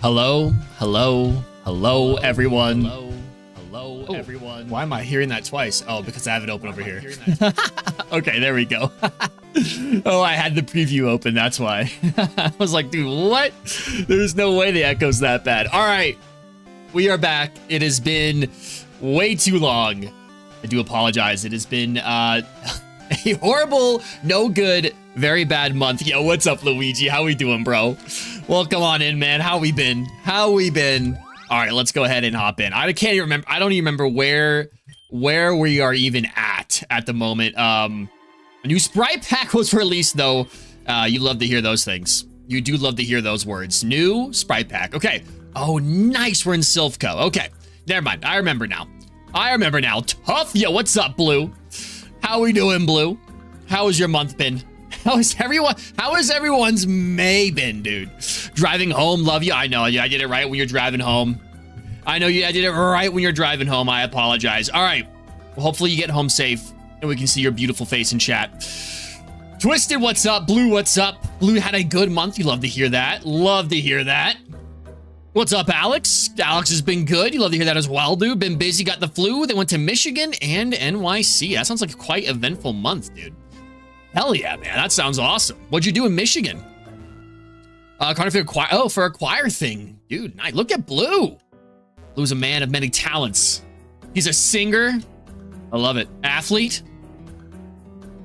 Hello, hello, hello, everyone. Hello, everyone. Why am I hearing that twice? Oh, because I have it open over here. Okay, there we go. Oh, I had the preview open, that's why. I was like, dude, what? There's no way the echo's that bad. All right, we are back. It has been way too long. I do apologize. It has been a horrible, no good, very bad month. Yo, what's up, Luigi? How we doing, bro? Welcome on in, man. How we been? How we been? All right, let's go ahead and hop in. I can't even remember. I don't even remember where we are even at the moment. A new Sprite pack was released, though. You love to hear those things. You do love to hear those words. New Sprite pack. Okay. Oh, nice. We're in Silphco. Okay. Never mind. I remember now. Tough. Yo, what's up, Blue? How we doing, Blue? How has your month been? How is everyone's May been, dude? Driving home, love you. I know, I did it right when you're driving home. I know I did it right when you're driving home. I apologize. All right. Well, hopefully you get home safe and we can see your beautiful face in chat. Twisted, what's up? Blue, what's up? Blue had a good month. You love to hear that. Love to hear that. What's up, Alex? Alex has been good. You love to hear that as well, dude. Been busy, got the flu. They went to Michigan and NYC. That sounds like a quite eventful month, dude. Hell yeah, man. That sounds awesome. What'd you do in Michigan? For a choir thing. Dude, nice. Look at Blue. Blue's a man of many talents. He's a singer. I love it. Athlete.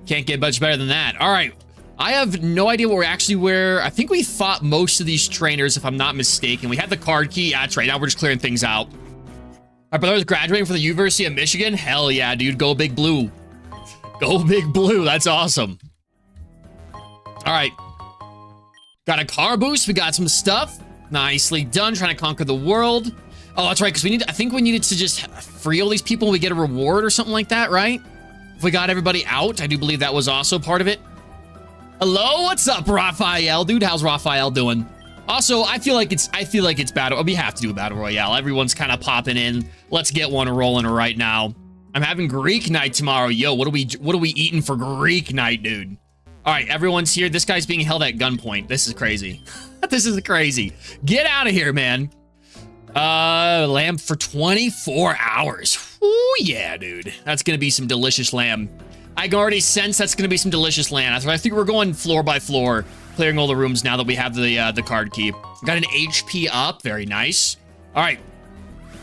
Can't get much better than that. All right. I have no idea where I think we fought most of these trainers, if I'm not mistaken. We had the card key. Yeah, that's right. Now we're just clearing things out. Our brother's graduating from the University of Michigan. Hell yeah, dude. Go Big Blue. Go Big Blue. That's awesome. All right. Got a car boost. We got some stuff. Nicely done. Trying to conquer the world. Oh, that's right. Because I think we needed to just free all these people. We get a reward or something like that, right? If we got everybody out, I do believe that was also part of it. Hello, what's up, Raphael? Dude, how's Raphael doing? Also, I feel like it's battle. We have to do a battle royale. Everyone's kind of popping in. Let's get one rolling right now. I'm having Greek night tomorrow. Yo, what are we eating for Greek night, dude? All right, everyone's here. This guy's being held at gunpoint. This is crazy. This is crazy. Get out of here, man. Lamb for 24 hours. Ooh, yeah, dude. That's gonna be some delicious lamb. I can already sense that's gonna be some delicious lamb. I think we're going floor by floor, clearing all the rooms now that we have the card key. Got an HP up. Very nice. All right,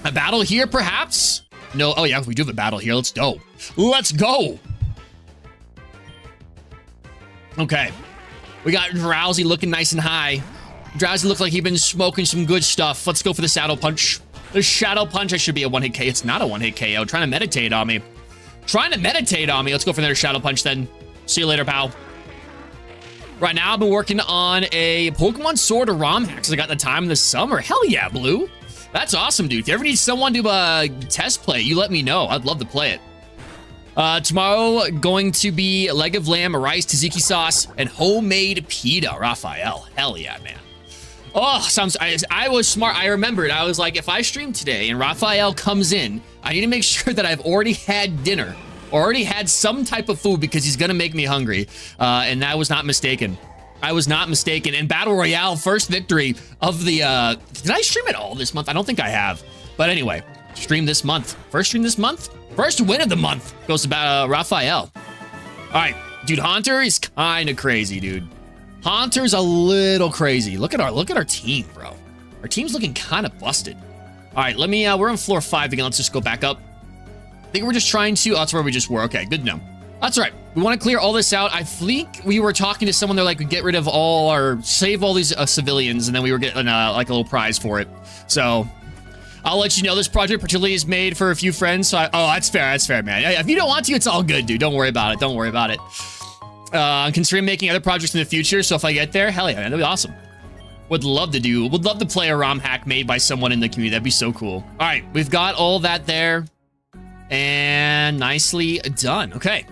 a battle here, perhaps. No, oh yeah, we do have a battle here. Let's go. Let's go. Okay. We got Drowsy looking nice and high. Drowsy looked like he'd been smoking some good stuff. Let's go for the Shadow Punch. The Shadow Punch, I should be a one-hit KO. It's not a one-hit KO. Trying to meditate on me. Let's go for another Shadow Punch then. See you later, pal. Right now, I've been working on a Pokemon Sword or ROM hack because I got the time in the summer. Hell yeah, Blue. That's awesome, dude. If you ever need someone to test play, you let me know. I'd love to play it. Tomorrow, going to be leg of lamb, rice, tzatziki sauce, and homemade pita. Raphael. Hell yeah, man. Oh, I was smart. I remembered. I was like, if I stream today and Raphael comes in, I need to make sure that I've already had dinner, already had some type of food because he's going to make me hungry. And I was not mistaken. I was not mistaken. And Battle Royale, first victory of the, did I stream it all this month? I don't think I have. But anyway, stream this month. First stream this month? First win of the month goes to Raphael. All right, dude, Haunter is kind of crazy, dude. Haunter's a little crazy. Look at our team, bro. Our team's looking kind of busted. All right, we're on floor 5 again. Let's just go back up. I think we're just trying to, that's where we just were. Okay, good to know. That's right. We want to clear all this out. I think we were talking to someone. They're like, we get rid of save all these civilians, and then we were getting like a little prize for it. So I'll let you know. This project particularly is made for a few friends. So that's fair, man. If you don't want to, it's all good, dude. Don't worry about it. I'm considering making other projects in the future. So if I get there, hell yeah, man, that'd be awesome. Would love to play a ROM hack made by someone in the community. That'd be so cool. All right, we've got all that there. And nicely done. Okay.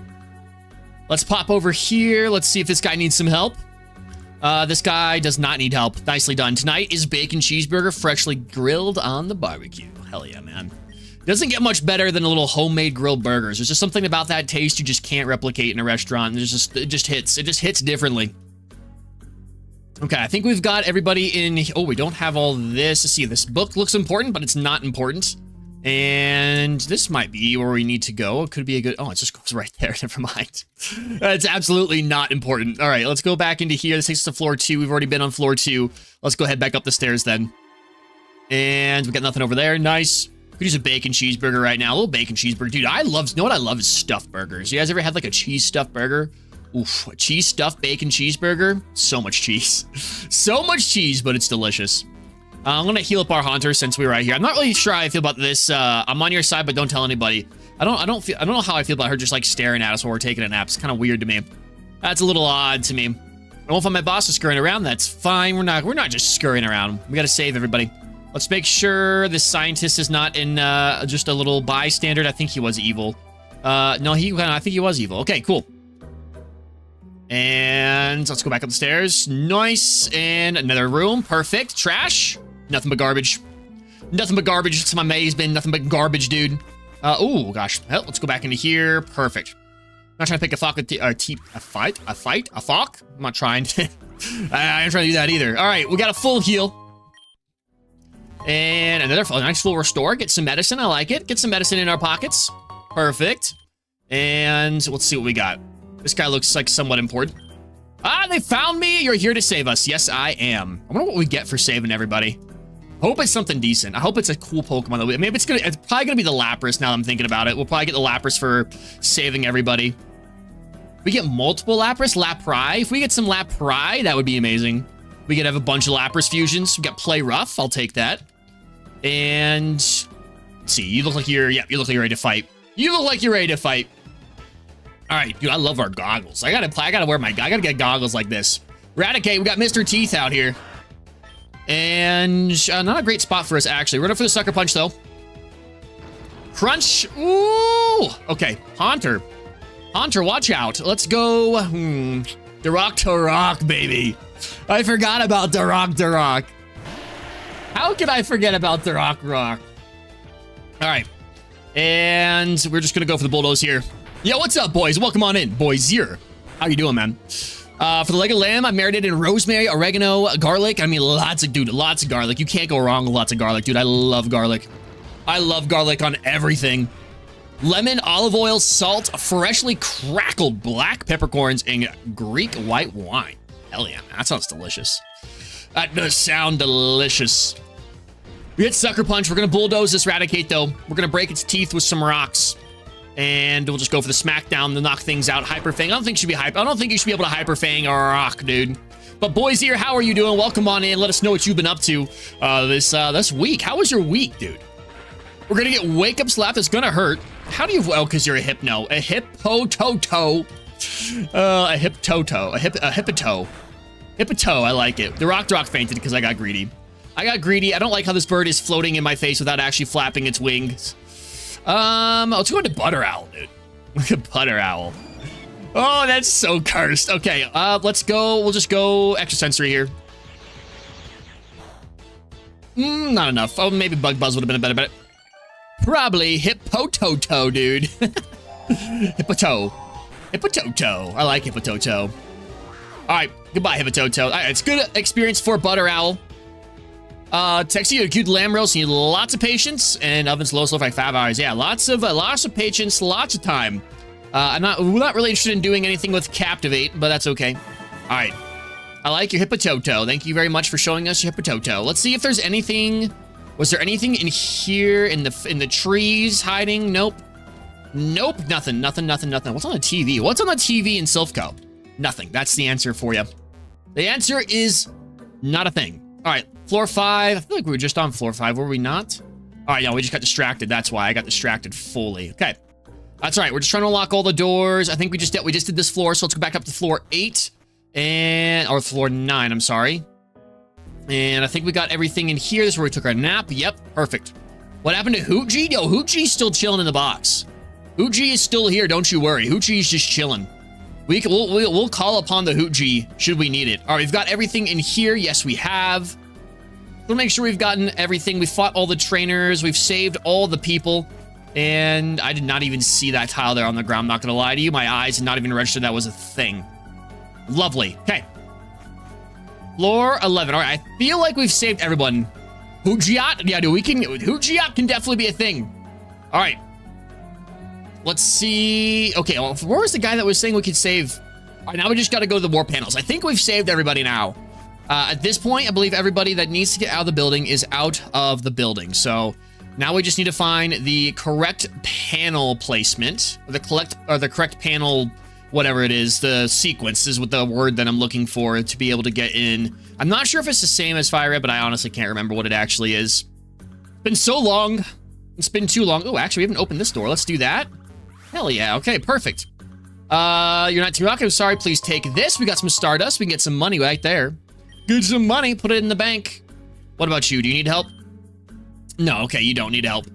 Let's pop over here. Let's see if this guy needs some help. This guy does not need help. Nicely done. Tonight is bacon cheeseburger, freshly grilled on the barbecue. Hell yeah, man. Doesn't get much better than a little homemade grilled burgers. There's just something about that taste you just can't replicate in a restaurant. It just hits differently. Okay, I think we've got everybody in. Oh, we don't have all this. Let's see, this book looks important, but it's not important. And this might be where we need to go. It could be a good... Oh, it just goes right there. Never mind. That's absolutely not important. All right, let's go back into here. This takes us to floor 2. We've already been on floor 2. Let's go ahead back up the stairs then. And we got nothing over there. Nice. Could use a bacon cheeseburger right now. A little bacon cheeseburger. Dude, you know what I love is stuffed burgers. You guys ever had like a cheese stuffed burger? Oof, a cheese stuffed bacon cheeseburger. So much cheese. So much cheese, but it's delicious. I'm gonna heal up our hunter since we were right here. I'm not really sure how I feel about this. I'm on your side, but don't tell anybody. I don't know how I feel about her just like staring at us while we're taking a nap. It's kind of weird to me. That's a little odd to me. I don't know if my boss is scurrying around. That's fine. We're not just scurrying around. We gotta save everybody. Let's make sure this scientist is not in just a little bystander. I think he was evil. No, I think he was evil. Okay, cool. And let's go back up the stairs. Nice. And another room. Perfect. Trash. Nothing but garbage. Nothing but garbage. It's my maze bin. Nothing but garbage, dude. Oh, gosh. Well, let's go back into here. Perfect. I'm not trying to pick a fuck a fuck? I'm not trying to. I ain't trying to do that either. All right, we got a full heal. And another nice full restore. Get some medicine. I like it. Get some medicine in our pockets. Perfect. And let's see what we got. This guy looks like somewhat important. Ah, they found me. You're here to save us. Yes, I am. I wonder what we get for saving everybody. Hope it's something decent. I hope it's a cool Pokemon that maybe it's probably gonna be the Lapras now that I'm thinking about it. We'll probably get the Lapras for saving everybody. We get multiple Lapri. If we get some Lapri, that would be amazing. We could have a bunch of Lapras fusions. We got Play Rough. I'll take that. And let's see, you look like you're ready to fight. You look like you're ready to fight. All right, dude, I love our goggles. I gotta wear I gotta get goggles like this. Raticate, we got Mr. Teeth out here. And not a great spot for us, actually. We're going for the Sucker Punch, though. Crunch. Ooh. Okay, Haunter. Haunter, watch out. Let's go. Duroc to rock, baby. I forgot about Duroc. How could I forget about Duroc Rock? All right. And we're just going to go for the bulldoze here. Yo, what's up, boys? Welcome on in. Boysier. How you doing, man? For the leg of lamb, I marinated in rosemary, oregano, garlic. I mean, lots of garlic. You can't go wrong with lots of garlic, dude. I love garlic. I love garlic on everything. Lemon, olive oil, salt, freshly crackled black peppercorns, and Greek white wine. Hell yeah, man. That sounds delicious. That does sound delicious. We hit Sucker Punch. We're going to bulldoze this Raticate, though. We're going to break its teeth with some rocks. And we'll just go for the smackdown to knock things out. Hyper Fang. I don't think you should be able to Hyper Fang or rock, dude. But boys here, how are you doing? Welcome on in. Let us know what you've been up to this week. How was your week, dude? We're gonna get Wake Up Slap. That's gonna hurt. How do you? Oh, because you're a hypno. A hippototo. A hiptoto. A hippoto. Hippoto. I like it. The Rock fainted because I got greedy. I don't like how this bird is floating in my face without actually flapping its wings. Let's go into Butter Owl, dude. Look at Butter Owl. Oh, that's so cursed. Okay, let's go. We'll just go extrasensory here. Not enough. Oh, maybe Bug Buzz would have been a better bet. Probably Hippototo, dude. Hippototo. I like Hippototo. All right, goodbye, Hippototo. All right, it's good experience for Butter Owl. Texty, a cute lamb roast. You need lots of patience, and oven's low slow for like 5 hours. Yeah, lots of patience, lots of time. We're not really interested in doing anything with Captivate, but that's okay. All right, I like your Hippototo. Thank you very much for showing us your Hippototo. Let's see if there's anything. Was there anything in here in the trees hiding? Nope. Nothing. What's on the TV? What's on the TV in Silphco? Nothing. That's the answer for you. The answer is not a thing. All right. Floor 5. I feel like we were just on floor 5, were we not? All right, no, we just got distracted. That's why I got distracted fully. Okay, that's all right. We're just trying to unlock all the doors. I think we just did this floor, so let's go back up to floor 8 or floor 9. I'm sorry. And I think we got everything in here. This is where we took our nap. Yep, perfect. What happened to Hoochie? Yo, Hoochie's still chilling in the box. Hoochie is still here. Don't you worry. Hoochie's just chilling. We'll call upon the Hoochie should we need it. All right, we've got everything in here. Yes, we have. We'll make sure we've gotten everything. We fought all the trainers. We've saved all the people. And I did not even see that tile there on the ground. I'm not going to lie to you. My eyes did not even register that was a thing. Lovely. Okay. Floor 11. All right, I feel like we've saved everyone. Hujiat? Yeah, dude, Hujiat can definitely be a thing. All right. Let's see. Okay, well, where was the guy that was saying we could save? All right, now we just got to go to the war panels. I think we've saved everybody now. At this point, I believe everybody that needs to get out of the building is out of the building. So now we just need to find the correct panel placement, or the correct panel, whatever it is. The sequence is what the word that I'm looking for to be able to get in. I'm not sure if it's the same as Fire Red, but I honestly can't remember what it actually is. It's been so long. It's been too long. Oh, actually, we haven't opened this door. Let's do that. Hell yeah. Okay, perfect. You're not Team Rocket. I'm sorry. Please take this. We got some Stardust. We can get some money right there. Get some money. Put it in the bank. What about you? Do you need help? No. Okay, you don't need help.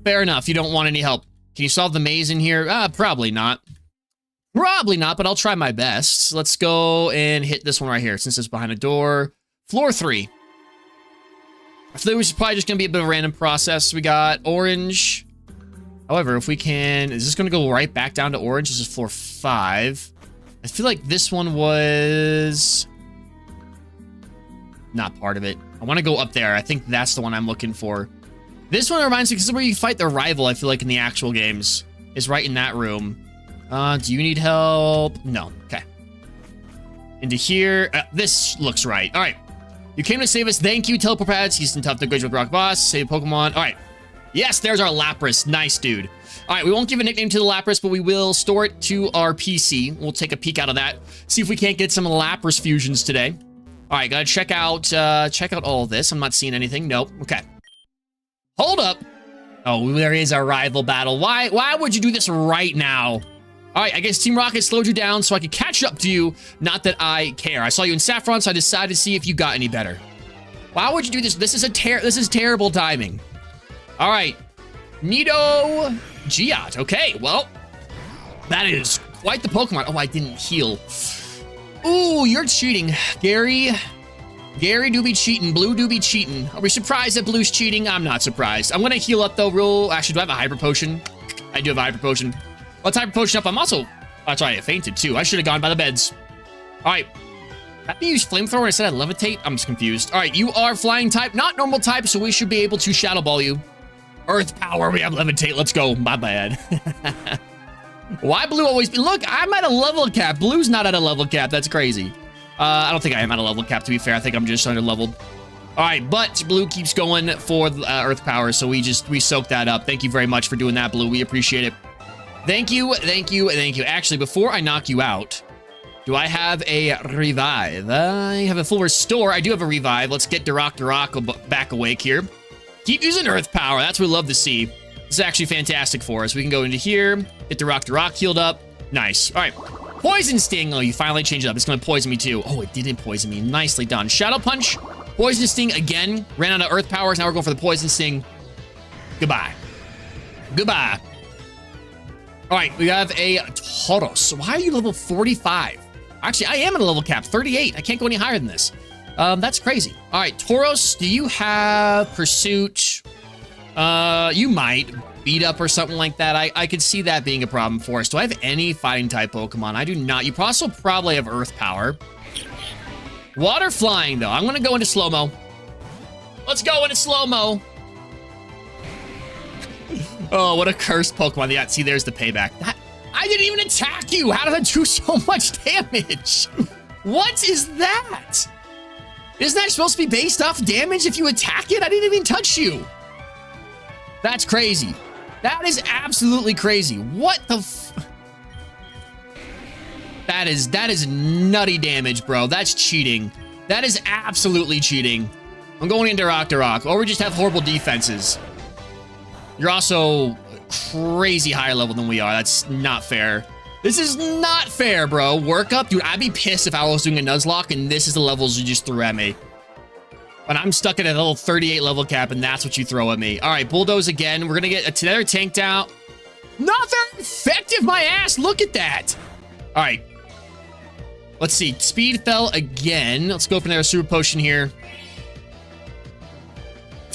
Fair enough. You don't want any help. Can you solve the maze in here? Probably not. Probably not, but I'll try my best. Let's go and hit this one right here since it's behind a door. Floor 3. I feel like this is probably just going to be a bit of a random process. We got orange. However, if we can... Is this going to go right back down to orange? This is floor 5. I feel like this one was... not part of it. I want to go up there. I think that's the one I'm looking for. This one reminds me, because this is where you fight the rival, I feel like, in the actual games. Is right in that room. Do you need help? No. Okay. Into here. This looks right. All right. You came to save us. Thank you, Teleport Pads. He's tough to good with Rock Boss. Save Pokemon. All right. Yes, there's our Lapras. Nice, dude. All right, we won't give a nickname to the Lapras, but we will store it to our PC. We'll take a peek out of that. See if we can't get some Lapras fusions today. All right, gotta check out all of this. I'm not seeing anything. Nope. Okay. Hold up. Oh, there is a rival battle. Why would you do this right now? All right, I guess Team Rocket slowed you down so I could catch up to you. Not that I care. I saw you in Saffron, so I decided to see if you got any better. Why would you do this? This is terrible timing. All right, Nido Giat. Okay, well, that is quite the Pokemon. Oh, I didn't heal. Ooh, you're cheating, Gary. Gary do be cheating. Blue do be cheating. Are we surprised that Blue's cheating? I'm not surprised. I'm gonna heal up though. Actually, do I have a Hyper Potion? I do have a Hyper Potion. Let's Hyper Potion up. I'm also... That's right, I fainted too. I should have gone by the beds. All right. That me use Flamethrower when I said I levitate? I'm just confused. All right, you are flying type, not normal type, so we should be able to Shadow Ball you. Earth Power, we have levitate. Let's go. My bad. Why Blue always... Look, I'm at a level cap. Blue's not at a level cap. That's crazy. I don't think I am at a level cap, to be fair. I think I'm just under-leveled. All right, but Blue keeps going for Earth Power, so we soaked that up. Thank you very much for doing that, Blue. We appreciate it. Thank you, thank you, thank you. Actually, before I knock you out, do I have a revive? I have a full restore. I do have a revive. Let's get Duroc back awake here. Keep using Earth Power. That's what we love to see. This is actually fantastic for us. We can go into here, get Duroc healed up. Nice. All right. Poison Sting. Oh, you finally changed it up. It's going to poison me too. Oh, it didn't poison me. Nicely done. Shadow Punch. Poison Sting again. Ran out of Earth Powers. Now we're going for the Poison Sting. Goodbye. Goodbye. All right, we have a Tauros. Why are you level 45? Actually, I am at a level cap, 38. I can't go any higher than this. That's crazy. All right, Tauros, do you have Pursuit? You might. Beat Up or something like that. I could see that being a problem for us. Do I have any fighting type Pokemon? I do not. You also probably have Earth Power. Water Flying, though. I'm going to go into slow-mo. Let's go into slow-mo. Oh, what a cursed Pokemon. Yeah, see, there's the payback. I didn't even attack you. How did that do so much damage? What is that? Isn't that supposed to be based off damage if you attack it? I didn't even touch you. That's crazy. That is absolutely crazy. What the f... That is nutty damage, bro. That's cheating. That is absolutely cheating. I'm going into Rock, or we just have horrible defenses. You're also crazy higher level than we are. That's not fair. This is not fair, bro. Work up. Dude, I'd be pissed if I was doing a Nuzlocke and this is the levels you just threw at me. But I'm stuck at a little 38 level cap and that's what you throw at me. All right, Bulldoze again. We're going to get another tank down. Not very effective, my ass. Look at that. All right. Let's see. Speed fell again. Let's go for another Super Potion here.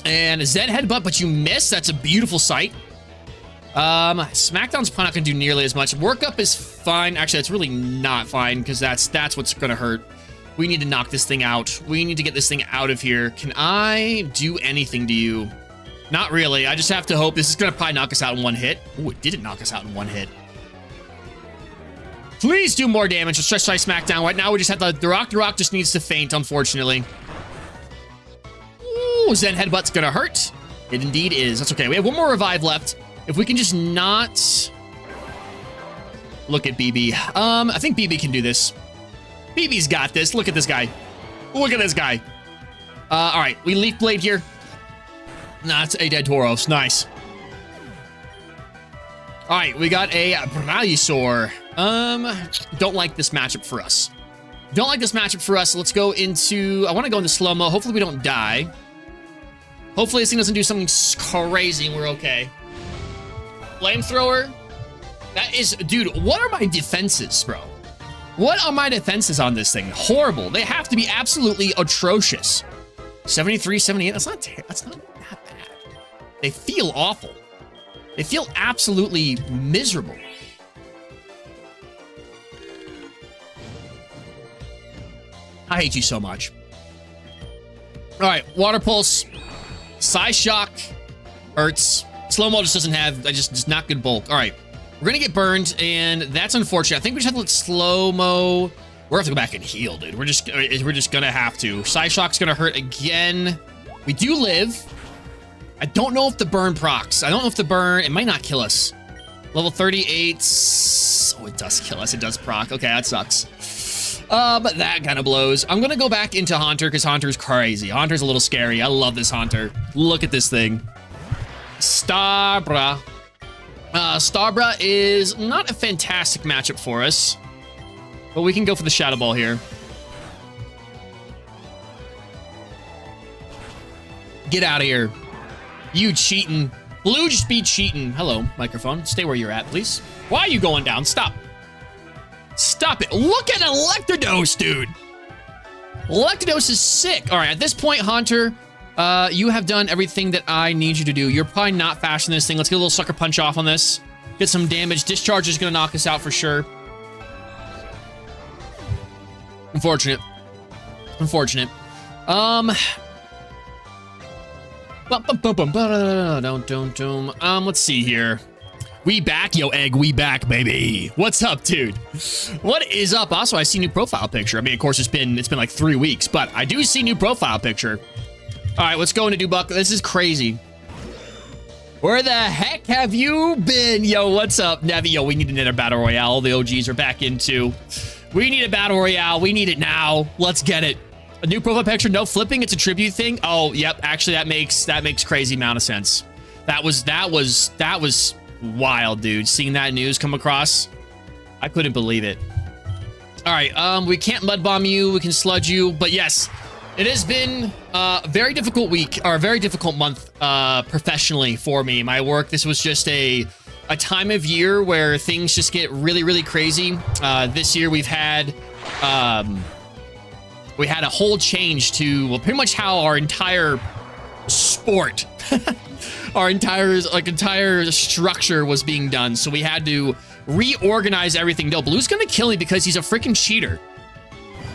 And a Zen Headbutt, but you missed. That's a beautiful sight. Smackdown's probably not going to do nearly as much. Workup is fine. Actually, that's really not fine because that's what's going to hurt. We need to knock this thing out. We need to get this thing out of here. Can I do anything to you? Not really. I just have to hope this is going to probably knock us out in one hit. Oh, it didn't knock us out in one hit. Please do more damage. Let's try Smackdown. Right now, we just have the Rock. The Rock just needs to faint, unfortunately. Ooh, Zen Headbutt's going to hurt. It indeed is. That's okay. We have one more revive left. If we can just not... Look at BB. I think BB can do this. BB's got this. Look at this guy. Look at this guy. All right, we Leaf Blade here. Nah, it's a dead Tauros. Nice. All right, we got a Brachiosaur. Don't like this matchup for us. Don't like this matchup for us. Let's go into... I want to go into slow-mo. Hopefully we don't die. Hopefully this thing doesn't do something crazy and we're okay. Flamethrower. That is... Dude, what are my defenses, bro? What are my defenses on this thing? Horrible. They have to be absolutely atrocious. 73, 78. That's not that bad. They feel awful. They feel absolutely miserable. I hate you so much. All right, Water Pulse, Psy Shock, hurts. Slow-mo just doesn't have, just not good bulk. All right, we're gonna get burned, and that's unfortunate. I think we just have to let slow-mo. We're gonna have to go back and heal, dude. We're just gonna have to. Psy Shock's gonna hurt again. We do live. I don't know if the burn procs. I don't know if the burn, it might not kill us. Level 38. Oh, it does kill us. It does proc. Okay, that sucks. But that kind of blows. I'm gonna go back into Haunter because Haunter's crazy. Haunter's a little scary. I love this Haunter. Look at this thing. Starbra. Starbra is not a fantastic matchup for us, but we can go for the Shadow Ball here. Get out of here. You cheating. Blue just be cheating. Hello, microphone. Stay where you're at, please. Why are you going down? Stop. Stop it. Look at Electrodos, dude. Electrodos is sick. All right, at this point, Haunter, you have done everything that I need you to do. You're probably not faster than this thing. Let's get a little Sucker Punch off on this. Get some damage. Discharge is going to knock us out for sure. Unfortunate. Unfortunate. Let's see here. We back, yo, egg. We back, baby. What's up, dude? What is up? Also, I see new profile picture. I mean, of course, it's been like 3 weeks, but I do see new profile picture. All right, let's go into Dubuck. This is crazy. Where the heck have you been? Yo, what's up, Nevi? Yo, we need another battle royale. All the OGs are back into. We need a battle royale. We need it now. Let's get it. A new profile picture, no flipping. It's a tribute thing. Oh, yep. Actually, that makes crazy amount of sense. That was wild, dude. Seeing that news come across, I couldn't believe it. All right, we can't mud bomb you. We can sludge you, but yes, it has been a very difficult week or a very difficult month professionally for me. My work. This was just a time of year where things just get really, really crazy. This year we've had. We had a whole change to, well, pretty much how our entire sport, our entire structure was being done. So we had to reorganize everything. No, Blue's gonna kill me because he's a freaking cheater.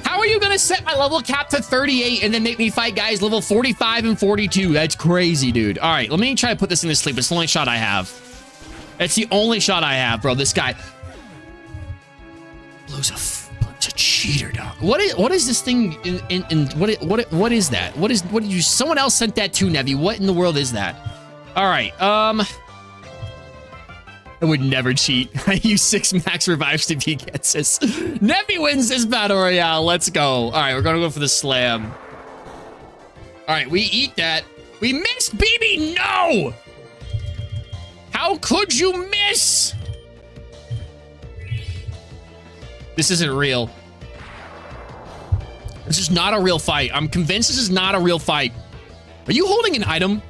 How are you gonna set my level cap to 38 and then make me fight guys level 45 and 42? That's crazy, dude. All right, let me try to put this in to sleep. It's the only shot I have. It's the only shot I have, bro. This guy. Blue's a cheater, dog. What is this thing what is that? What did you, someone else sent that to Nevi? What in the world is that? All right, I would never cheat. I use 6 max revives to beat gets this. Nevi wins this battle royale. Let's go. All right, we're gonna go for the slam. All right, we eat that. We missed BB. No! How could you miss? This isn't real. This is not a real fight. I'm convinced this is not a real fight. Are you holding an item?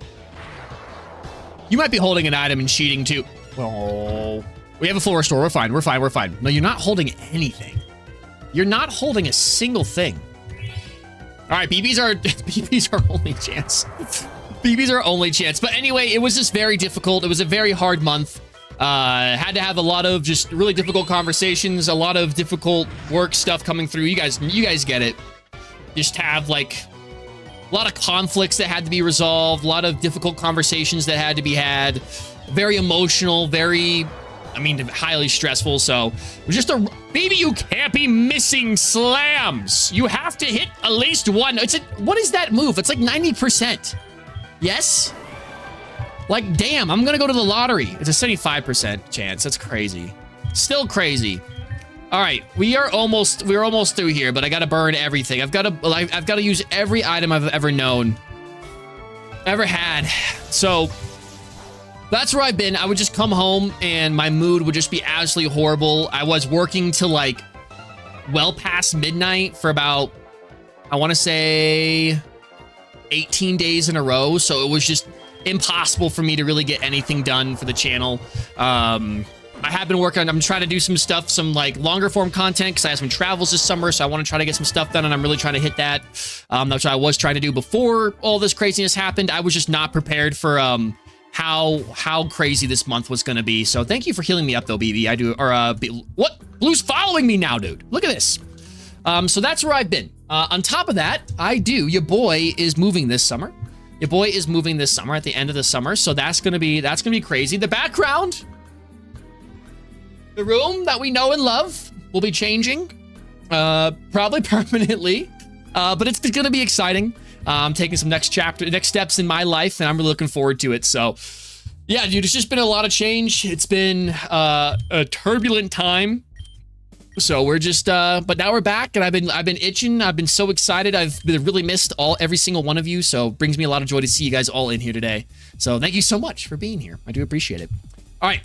You might be holding an item and cheating too. Oh, we have a full restore. We're fine. We're fine. We're fine. No, you're not holding anything. You're not holding a single thing. All right, BB's our only chance. BB's our only chance. But anyway, it was just very difficult. It was a very hard month. Had to have a lot of just really difficult conversations, a lot of difficult work stuff coming through. You guys get it. just have like a lot of conflicts that had to be resolved, a lot of difficult conversations that had to be had, very emotional, very, I mean, highly stressful. So it was just a baby. You can't be missing slams. You have to hit at least one. What is that move? It's like 90%. Yes. Like, damn, I'm going to go to the lottery. It's a 75% chance. That's crazy. Still crazy. All right, we're almost through here, but I got to burn everything. I've got to use every item I've ever had. So that's where I've been. I would just come home and my mood would just be absolutely horrible. I was working till like well past midnight for about, I want to say 18 days in a row. So it was just impossible for me to really get anything done for the channel. I have been working on, I'm trying to do some stuff, some like longer form content because I have some travels this summer. So I want to try to get some stuff done and I'm really trying to hit that. That's what I was trying to do before all this craziness happened. I was just not prepared for how crazy this month was going to be. So thank you for healing me up though, BB. I do, or what? Blue's following me now, dude. Look at this. So that's where I've been. On top of that, your boy is moving this summer. Your boy is moving this summer at the end of the summer. So that's going to be crazy. The background, the room that we know and love will be changing, probably permanently, but it's going to be exciting. I'm taking some next steps in my life, and I'm really looking forward to it. So, yeah, dude, it's just been a lot of change. It's been a turbulent time. So we're just, but now we're back, and I've been itching. I've been so excited. I've really missed every single one of you. So it brings me a lot of joy to see you guys all in here today. So thank you so much for being here. I do appreciate it. All right.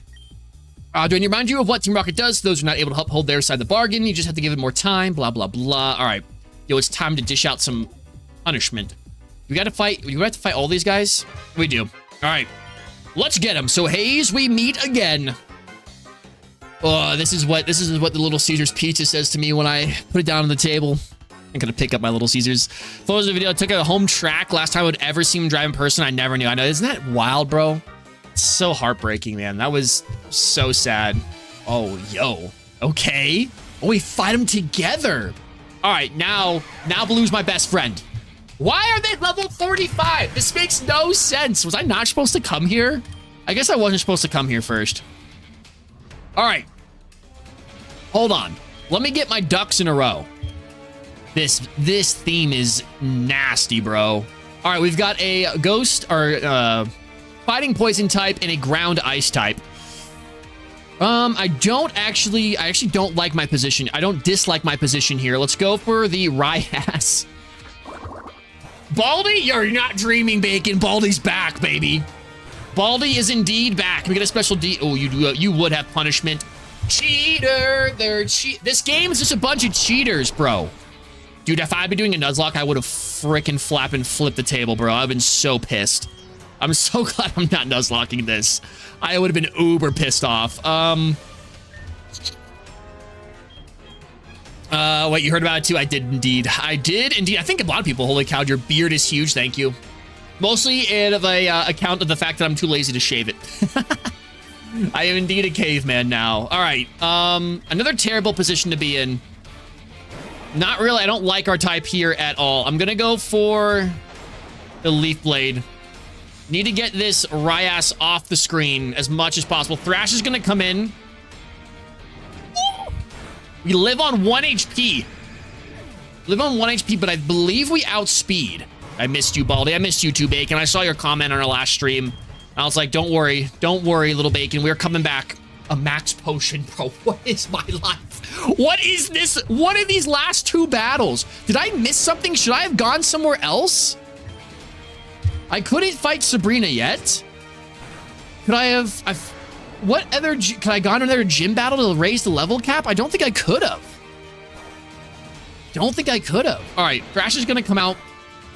Do I need to remind you of what Team Rocket does? Those who are not able to uphold their side of the bargain, you just have to give it more time, blah, blah, blah. All right. Yo, it's time to dish out some punishment. We got to fight. We have to fight all these guys? We do. All right. Let's get them. So, Hayes, we meet again. Oh, this is what the Little Caesars pizza says to me when I put it down on the table. I'm going to pick up my Little Caesars. Photos of the video. I took a home track. Last time I would ever see him drive in person. I never knew. I know. Isn't that wild, bro? So heartbreaking, man. That was so sad. Oh, yo. Okay. Oh, we fight them together. All right, now Blue's my best friend. Why are they level 45? This makes no sense. Was I not supposed to come here? I guess I wasn't supposed to come here first. All right. Hold on. Let me get my ducks in a row. This theme is nasty, bro. All right, we've got a ghost or fighting poison type and a ground ice type. I actually don't like my position. I don't dislike my position here. Let's go for the Ryass. Baldy, you're not dreaming, Bacon. Baldy's back, baby. Baldy is indeed back. We get a special D. Oh, you would have punishment. Cheater. This game is just a bunch of cheaters, bro. Dude, if I'd been doing a Nuzlocke, I would have frickin' flipped the table, bro. I've been so pissed. I'm so glad I'm not Nuzlocking this. I would have been uber pissed off. Wait, you heard about it too? I did indeed. I think a lot of people, holy cow, your beard is huge. Thank you. Mostly in account of the fact that I'm too lazy to shave it. I am indeed a caveman now. All right. Another terrible position to be in. Not really. I don't like our type here at all. I'm going to go for the Leaf Blade. Need to get this Ryass off the screen as much as possible. Thrash is going to come in. We live on 1 HP. Live on 1 HP, but I believe we outspeed. I missed you, Baldy. I missed you too, Bacon. I saw your comment on our last stream. I was like, don't worry. Don't worry, little Bacon. We're coming back. A max potion, bro. What is my life? What is this? What are these last two battles? Did I miss something? Should I have gone somewhere else? I couldn't fight Sabrina yet. Could I have... What other... Could I gone another gym battle to raise the level cap? I don't think I could have. Don't think I could have. All right, Thrash is going to come out.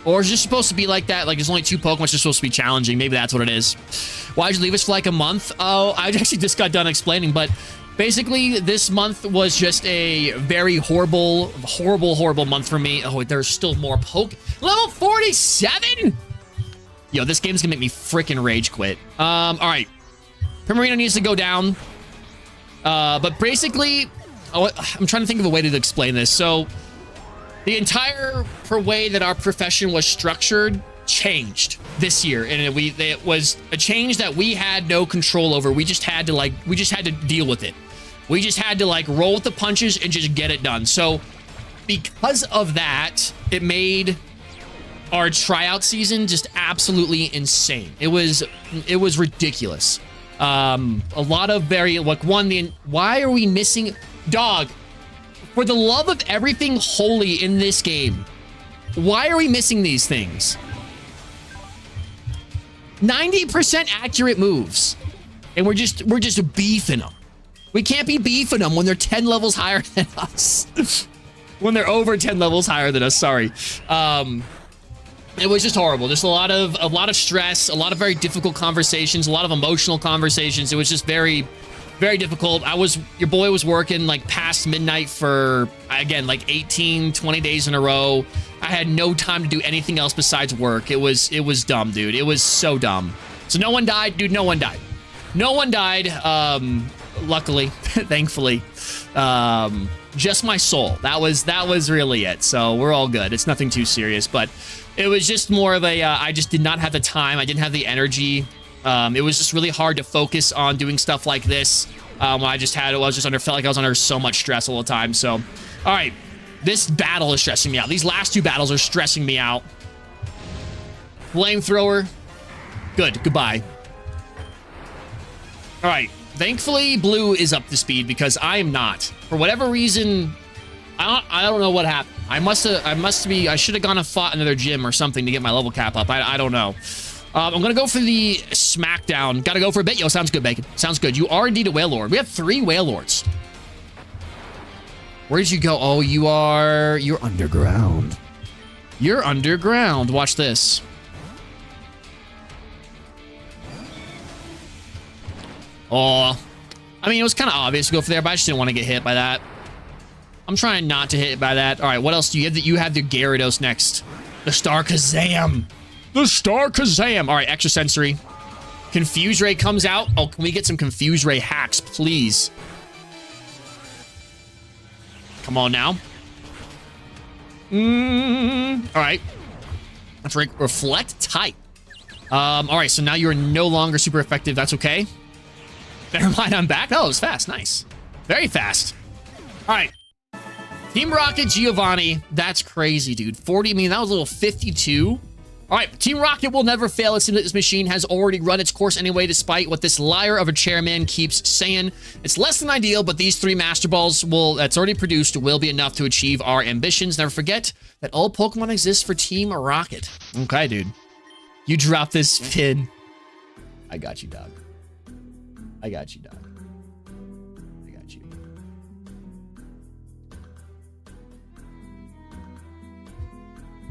Or is it just supposed to be like that? Like, there's only 2 Pokemon just supposed to be challenging. Maybe that's what it is. Why'd you leave us for like a month? Oh, I actually just got done explaining, but basically this month was just a very horrible month for me. Oh, there's still more Level 47? Yo, this game's gonna make me freaking rage quit. All right. Primarina needs to go down. But basically, I'm trying to think of a way to explain this. So, The entire way that our profession was structured changed this year, and it was a change that we had no control over. We just had to deal with it. We just had to like roll with the punches and just get it done. So because of that, it made our tryout season just absolutely insane. It was ridiculous. A lot of why are we missing dog? For the love of everything holy in this game, why are we missing these things? 90% accurate moves, and we're just beefing them. We can't be beefing them when they're 10 levels higher than us. When they're over 10 levels higher than us, sorry. It was just horrible. Just a lot of stress, a lot of very difficult conversations, a lot of emotional conversations. It was just very, very difficult. Your boy was working like past midnight for, again, like 18, 20 days in a row. I had no time to do anything else besides work. It was dumb, dude. It was so dumb. So no one died, dude. No one died. No one died. Luckily, thankfully, just my soul. That was really it. So we're all good. It's nothing too serious, but it was just more of a, I just did not have the time. I didn't have the energy. It was just really hard to focus on doing stuff like this. Felt like I was under so much stress all the time. So, all right, this battle is stressing me out. These last two battles are stressing me out. Flamethrower. Good. Goodbye. All right. Thankfully, blue is up to speed because I am not. For whatever reason, I don't know what happened. I should have gone and fought another gym or something to get my level cap up. I don't know. I'm going to go for the smackdown. Got to go for a bit. Yo, sounds good, Bacon. Sounds good. You are indeed a Whale Lord. We have 3 Whale Lords. Where did you go? Oh, you're underground. You're underground. Watch this. Oh, I mean, it was kind of obvious to go for there, but I just didn't want to get hit by that. I'm trying not to hit by that. All right, what else do you have? You have the Gyarados next. The Star Kazam. The Star Kazam. All right, extrasensory. Confuse Ray comes out. Oh, can we get some Confuse Ray hacks, please? Come on now. All right. Let's reflect type. All right, so now you're no longer super effective. That's okay. Never mind, I'm back. Oh, it was fast. Nice. Very fast. All right. Team Rocket Giovanni. That's crazy, dude. 40, I mean, that was a little 52. All right, Team Rocket will never fail. It seems that this machine has already run its course anyway, despite what this liar of a chairman keeps saying. It's less than ideal, but these 3 Master Balls that's already produced will be enough to achieve our ambitions. Never forget that all Pokemon exist for Team Rocket. Okay, dude. You drop this pin. I got you, dog. I got you, dog. I got you.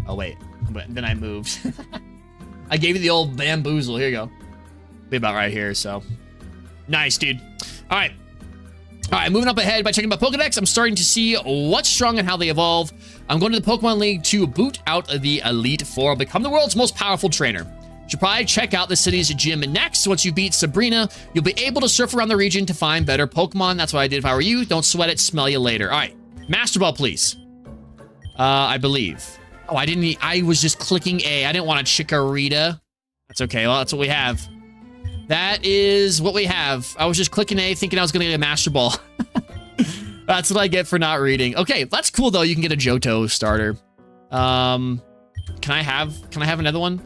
Oh, wait. But then I moved. I gave you the old bamboozle. Here you go. Be about right here, so. Nice, dude. All right. All right, moving up ahead by checking my Pokedex, I'm starting to see what's strong and how they evolve. I'm going to the Pokemon League to boot out the Elite Four. I'll become the world's most powerful trainer. Should probably check out the city's gym next. Once you beat Sabrina, you'll be able to surf around the region to find better Pokemon. That's what I did if I were you. Don't sweat it. Smell you later. All right. Master Ball, please. I believe. Oh, I was just clicking A. I didn't want a Chikorita. That's okay. Well, that's what we have. That is what we have. I was just clicking A thinking I was going to get a Master Ball. That's what I get for not reading. Okay, that's cool, though. You can get a Johto starter. Can I have another one?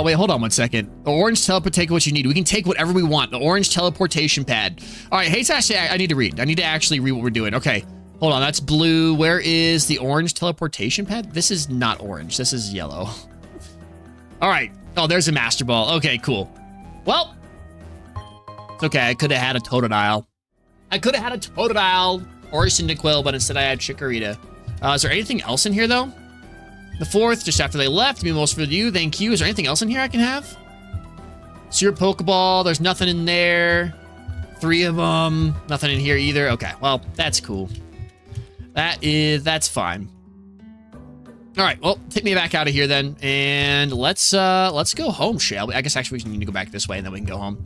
Wait, hold on one second. The orange teleport, take what you need. We can take whatever we want. The orange teleportation pad. All right, hey, actually, I need to read. I need to actually read what we're doing. Okay, hold on. That's blue. Where is the orange teleportation pad? This is not orange. This is yellow. All right. Oh, there's a Master Ball. Okay, cool. Well, it's okay. I could have had a Totodile. Or a Cyndaquil, but instead I had Chikorita. Is there anything else in here, though? The fourth, just after they left. Me most for you. Thank you. Is there anything else in here I can have? It's your Pokeball. There's nothing in there. 3 of them. Nothing in here either. Okay, well, that's cool. That's fine. All right, well, take me back out of here then, and let's go home, shall we? I guess actually we need to go back this way, and then we can go home.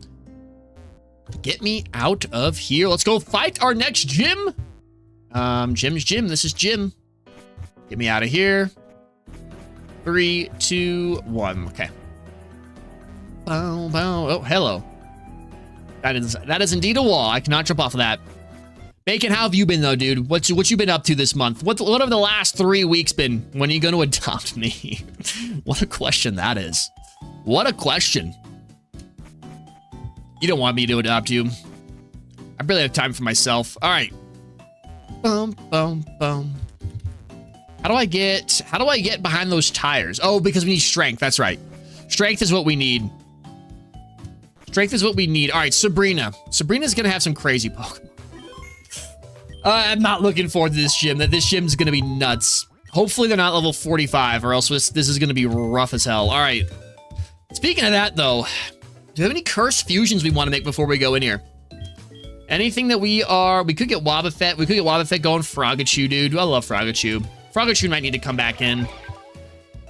Get me out of here. Let's go fight our next gym. Jim's Jim. This is Jim. Get me out of here. 3, 2, 1. Okay. Bow, bow. Oh, hello. That is indeed a wall. I cannot jump off of that. Bacon, how have you been though, dude? What you been up to this month? What have the last 3 weeks been? When are you going to adopt me? What a question that is. What a question. You don't want me to adopt you. I barely have time for myself. All right. Boom, boom, boom. How do I get behind those tires? Oh, because we need strength. That's right. Strength is what we need. Strength is what we need. All right, Sabrina. Sabrina's going to have some crazy Pokemon. I'm not looking forward to this gym. This gym's going to be nuts. Hopefully they're not level 45 or else this is going to be rough as hell. All right. Speaking of that, though, do you have any cursed fusions we want to make before we go in here? Anything that we could get Wobbuffet. We could get Wobbuffet going. Frogachoo, dude. I love Frogachoo. Frogachoo might need to come back in.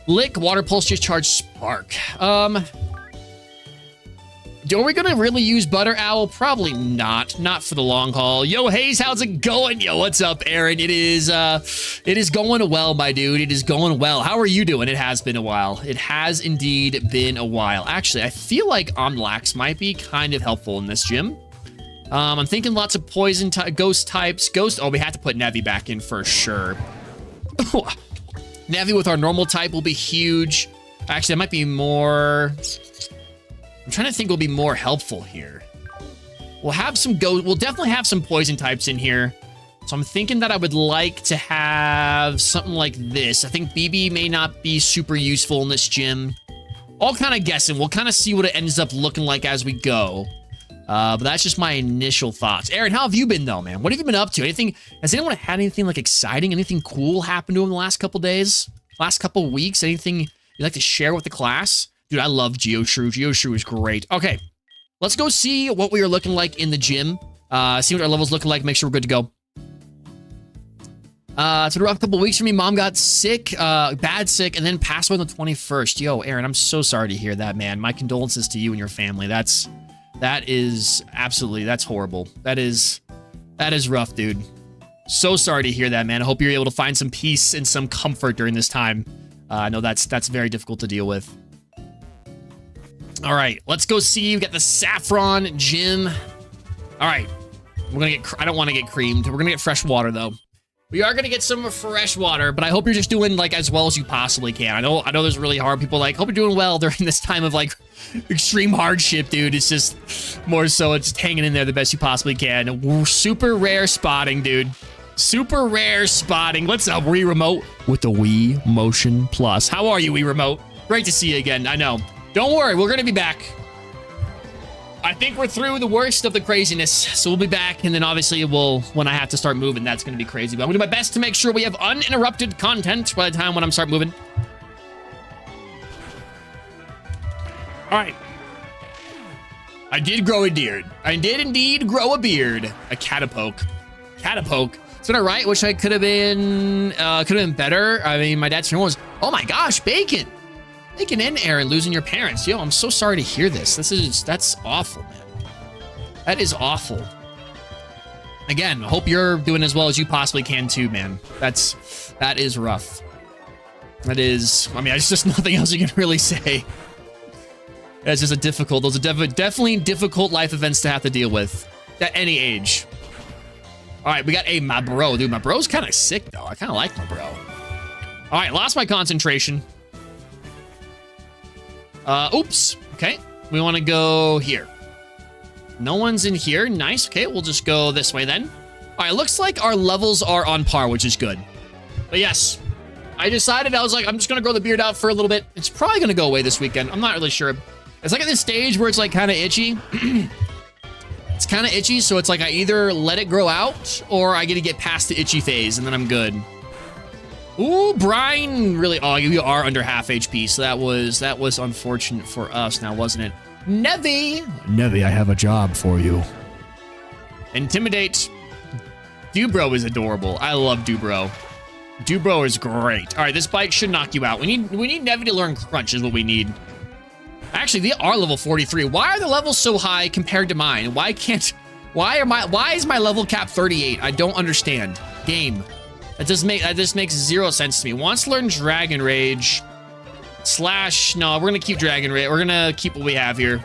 Lick, Water Pulse, just charge Spark. Are we gonna really use Butter Owl? Probably not. Not for the long haul. Yo, Hayes, how's it going? Yo, what's up, Aaron? It is going well, my dude. It is going well. How are you doing? It has been a while. It has indeed been a while. Actually, I feel like Omlax might be kind of helpful in this gym. I'm thinking lots of poison ghost types. Oh, we have to put Nevi back in for sure. Nevi with our normal type will be huge. Actually, that might be more... I'm trying to think will be more helpful here. We'll definitely have some poison types in here. So I'm thinking that I would like to have something like this. I think BB may not be super useful in this gym. All kind of guessing. We'll kind of see what it ends up looking like as we go. But that's just my initial thoughts. Aaron, how have you been though, man? What have you been up to? Has anyone had anything like exciting? Anything cool happen to him the last couple days? Last couple weeks? Anything you'd like to share with the class? Dude, I love Geoshrew. Geoshrew is great. Okay, let's go see what we are looking like in the gym. See what our levels looking like. Make sure we're good to go. It's been a rough couple weeks for me. Mom got sick, bad sick, and then passed away on the 21st. Yo, Aaron, I'm so sorry to hear that, man. My condolences to you and your family. That is absolutely, that's horrible. That is rough, dude. So sorry to hear that, man. I hope you're able to find some peace and some comfort during this time. I know that's very difficult to deal with. All right, let's go see. We got the Saffron Gym. All right, I don't want to get creamed. We're gonna get fresh water though. We are gonna get some fresh water, but I hope you're just doing like as well as you possibly can. I know there's really hard people like, hope you're doing well during this time of like extreme hardship, dude. It's just more so it's just hanging in there the best you possibly can. Super rare spotting, dude. Super rare spotting. What's up, Wii Remote? With the Wii Motion Plus. How are you, Wii Remote? Great to see you again. I know. Don't worry, we're gonna be back. I think we're through the worst of the craziness, so we'll be back, and then obviously when I have to start moving, that's gonna be crazy. But I'm gonna do my best to make sure we have uninterrupted content by the time when I start moving. All right. I did grow a beard. I did indeed grow a beard. A catapoke. Catapoke. It's been alright. Wish I could have been better. I mean, my dad's funeral was, oh my gosh, Bacon. Bacon and Aaron losing your parents. Yo, I'm so sorry to hear this. That's awful, man. That is awful. Again, I hope you're doing as well as you possibly can too, man. That is rough. That is, I mean, there's just nothing else you can really say. That's just those are definitely difficult life events to have to deal with at any age. All right, we got my bro, dude. My bro's kind of sick though. I kind of like my bro. All right, lost my concentration. Oops. Okay, we want to go here. No one's in here. Nice. Okay, we'll just go this way then. All right, looks like our levels are on par, which is good. But yes, I decided, I was like, I'm just going to grow the beard out for a little bit. It's probably going to go away this weekend. I'm not really sure. It's like at this stage where it's like kind of itchy. It's kind of itchy, so it's like I either let it grow out or I get to get past the itchy phase and then I'm good. Ooh, Brian, really, oh, you are under half HP, so that was unfortunate for us now, wasn't it? Nevi! Nevi, I have a job for you. Intimidate. Dubro is adorable. I love Dubro. Dubro is great. All right, this bite should knock you out. We need Nevi to learn Crunch is what we need. Actually, they are level 43. Why are the levels so high compared to mine? Why is my level cap 38? I don't understand. Game. That just makes zero sense to me. Wants to learn Dragon Rage. Slash, no, we're gonna keep Dragon Rage. We're gonna keep what we have here.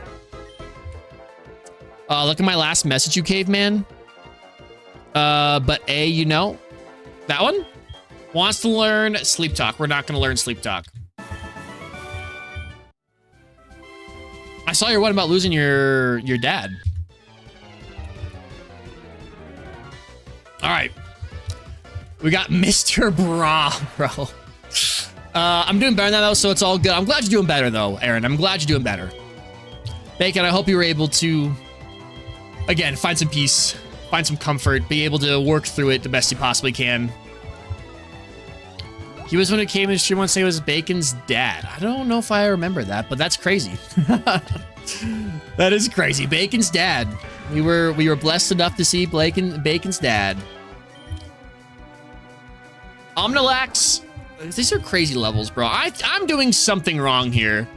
Look at my last message, you caveman. But A, you know. That one? Wants to learn Sleep Talk. We're not gonna learn Sleep Talk. I saw your one about losing your dad. All right. We got Mr. Bra, bro. I'm doing better than that, though, so it's all good. I'm glad you're doing better, though, Aaron. I'm glad you're doing better. Bacon, I hope you were able to, again, find some peace, find some comfort, be able to work through it the best you possibly can. He was when it came in the stream once, say it was Bacon's dad. I don't know if I remember that, but that's crazy. That is crazy. Bacon's dad. We were blessed enough to see Bacon's dad. Omnilax. These are crazy levels, bro. I'm doing something wrong here.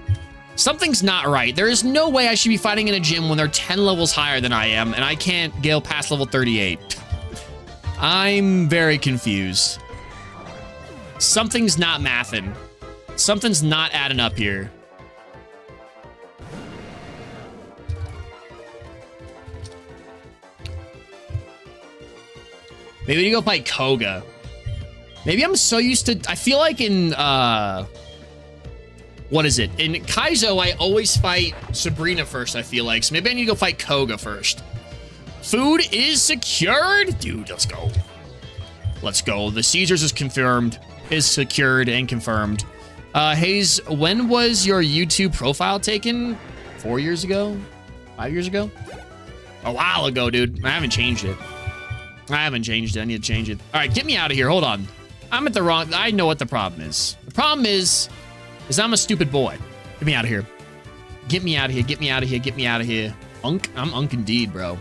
Something's not right. There is no way I should be fighting in a gym when they're 10 levels higher than I am, and I can't go past level 38. I'm very confused. Something's not mathing. Something's not adding up here. Maybe we go fight Koga. Maybe I'm so used to... I feel like in... what is it? In Kaizo, I always fight Sabrina first, I feel like. So maybe I need to go fight Koga first. Food is secured. Dude, let's go. Let's go. The Caesars is confirmed. Is secured and confirmed. Hayes, when was your YouTube profile taken? 4 years ago? 5 years ago? A while ago, dude. I haven't changed it. I need to change it. All right, get me out of here. Hold on. I'm at the wrong... I know what the problem is. The problem is I'm a stupid boy. Get me out of here. Get me out of here. Get me out of here. Get me out of here. Unk. I'm unk indeed, bro.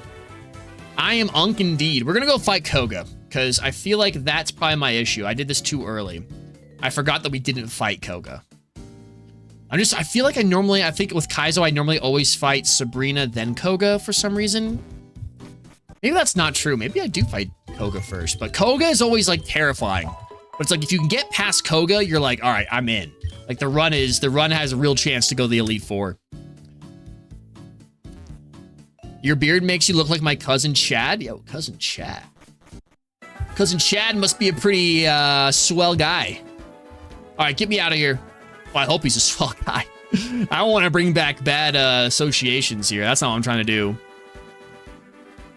I am unk indeed. We're going to go fight Koga because I feel like that's probably my issue. I did this too early. I forgot that we didn't fight Koga. I feel like I think with Kaizo, I normally always fight Sabrina, then Koga for some reason. Maybe that's not true. Maybe I do fight Koga first, but Koga is always like terrifying. But it's like, if you can get past Koga, you're like, all right, I'm in. Like the run has a real chance to go the Elite Four. Your beard makes you look like my cousin Chad. Yo, cousin Chad. Cousin Chad must be a pretty swell guy. All right, get me out of here. Well, I hope he's a swell guy. I don't want to bring back bad associations here. That's not what I'm trying to do.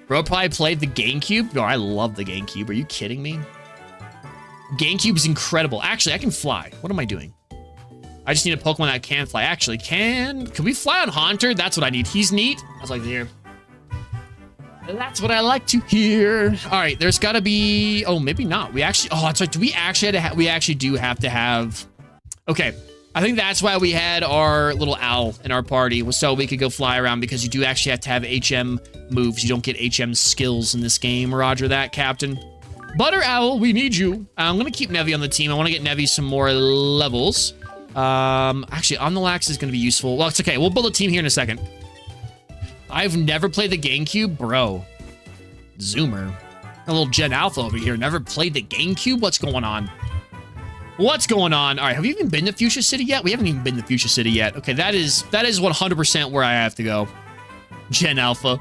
Bro probably played the GameCube. Oh, I love the GameCube. Are you kidding me? GameCube is incredible. Actually, I can fly. What am I doing? I just need a Pokemon that can fly. Actually, can we fly on Haunter? That's what I need. He's neat. That's like to hear. That's what I like to hear. All right, there's got to be... Oh, maybe not. We actually... Oh, that's right. Do we actually we actually do have to have... Okay. I think that's why we had our little owl in our party, was so we could go fly around, because you do actually have to have HM moves. You don't get HM skills in this game. Roger that, Captain. Butter Owl, we need you. I'm going to keep Nevi on the team. I want to get Nevi some more levels. Actually, Omnilax is going to be useful. Well, it's okay. We'll build a team here in a second. I've never played the GameCube. Bro. Zoomer. A little Gen Alpha over here. Never played the GameCube? What's going on? What's going on? All right, have you even been to Fuchsia City yet? We haven't even been to Fuchsia City yet. Okay, that is 100% where I have to go. Gen Alpha.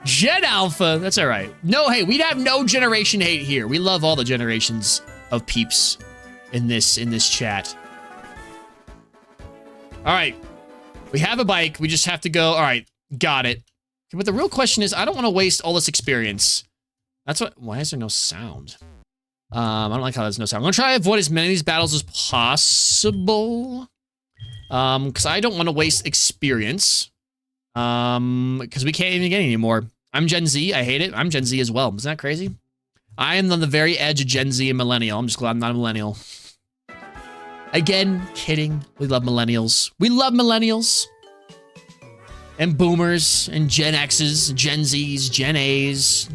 Gen Alpha. That's all right. No, hey, we'd have no generation hate here. We love all the generations of peeps in this chat. All right. We have a bike. We just have to go. All right. Got it. But the real question is, I don't want to waste all this experience. That's what... Why is there no sound? I don't like how there's no sound. I'm going to try to avoid as many of these battles as possible. Because I don't want to waste experience. Because we can't even get any more. I'm Gen Z. I hate it. I'm Gen Z as well. Isn't that crazy? I am on the very edge of Gen Z and millennial. I'm just glad I'm not a millennial. Again, kidding. We love millennials. We love millennials. And boomers, and Gen X's, Gen Z's, Gen A's.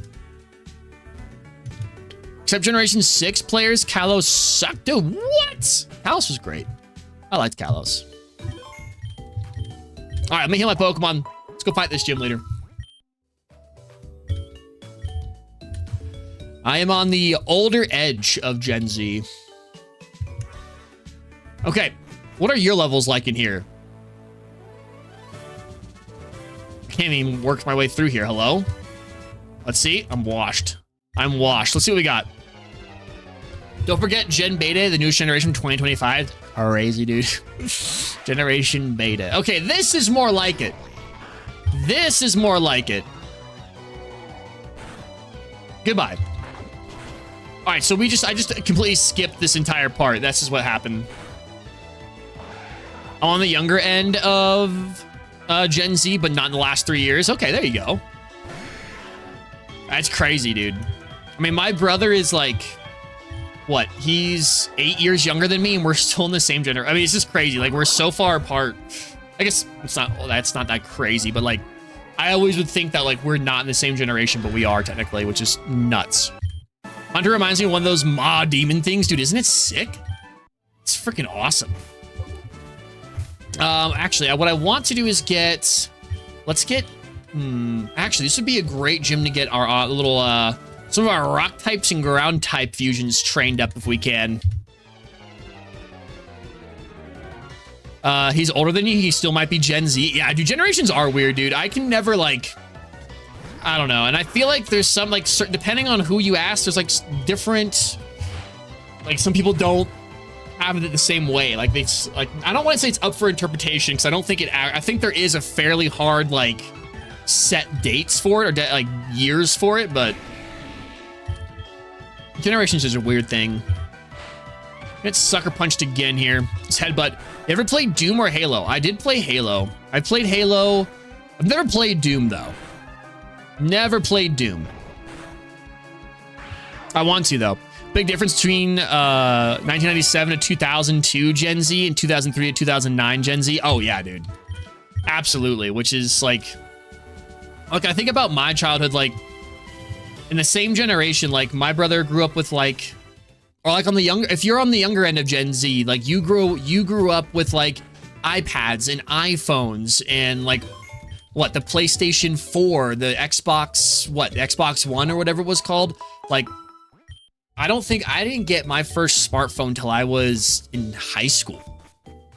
Except Generation 6 players, Kalos sucked. Dude, what? Kalos was great. I liked Kalos. All right, let me heal my Pokemon. Let's go fight this gym leader. I am on the older edge of Gen Z. Okay, what are your levels like in here? I can't even work my way through here. Hello? Let's see. I'm washed. I'm washed. Let's see what we got. Don't forget Gen Beta, the newest generation 2025. Crazy, dude. Generation Beta. Okay, this is more like it. This is more like it. Goodbye. All right, so I just completely skipped this entire part. That's just what happened. I'm on the younger end of Gen Z, but not in the last 3 years. Okay, there you go. That's crazy, dude. I mean, my brother is like, what? He's 8 years younger than me, and we're still in the same generation. I mean, it's just crazy. Like, we're so far apart. I guess it's not. Well, that's not that crazy, but like, I always would think that like we're not in the same generation, but we are technically, which is nuts. Hunter reminds me of one of those Maw demon things, dude. Isn't it sick? It's freaking awesome. Actually, what I want to do is let's get. Actually, this would be a great gym to get our little some of our rock types and ground type fusions trained up if we can. He's older than you. He still might be Gen Z. Yeah, dude, generations are weird, dude. I can never like, I don't know. And I feel like there's some like certain, depending on who you ask, there's like different, like some people don't have it the same way. Like they like, I don't want to say it's up for interpretation because I don't think I think there is a fairly hard like set dates for it or like years for it, but generations is a weird thing. Get sucker punched again here. His headbutt. You ever played Doom or Halo? I did play Halo. I played Halo. I've never played Doom though. Never played Doom. I want to though. Big difference between 1997 to 2002 Gen Z and 2003 to 2009 Gen Z. Oh yeah, dude. Absolutely. Which is like I think about my childhood, like in the same generation, like my brother grew up with like, or like on the younger, if you're on the younger end of Gen Z, like you grew up with like iPads and iPhones and like what, the PlayStation 4, the Xbox, what, Xbox One or whatever it was called. Like, I didn't get my first smartphone till I was in high school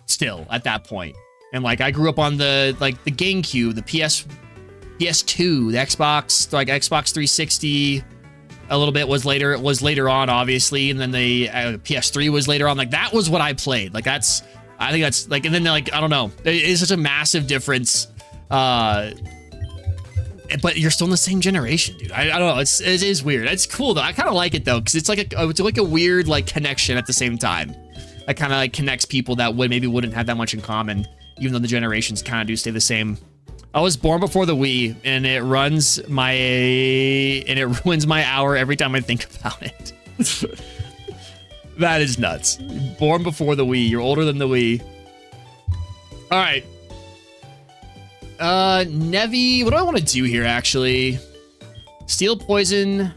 still at that point. And like, I grew up on the GameCube, the PS2, the Xbox, like Xbox 360, a little bit was later on, obviously. And then the PS3 was later on. Like that was what I played. Like I think that's like, and then like, I don't know. It is such a massive difference. But you're still in the same generation, dude. I don't know. It is weird. It's cool though. I kind of like it though. Cause it's like a weird like connection at the same time. That kind of like connects people that maybe wouldn't have that much in common, even though the generations kind of do stay the same. I was born before the Wii, and it ruins my hour every time I think about it. That is nuts. Born before the Wii. You're older than the Wii. All right. Nevi, what do I want to do here, actually? Steel Poison.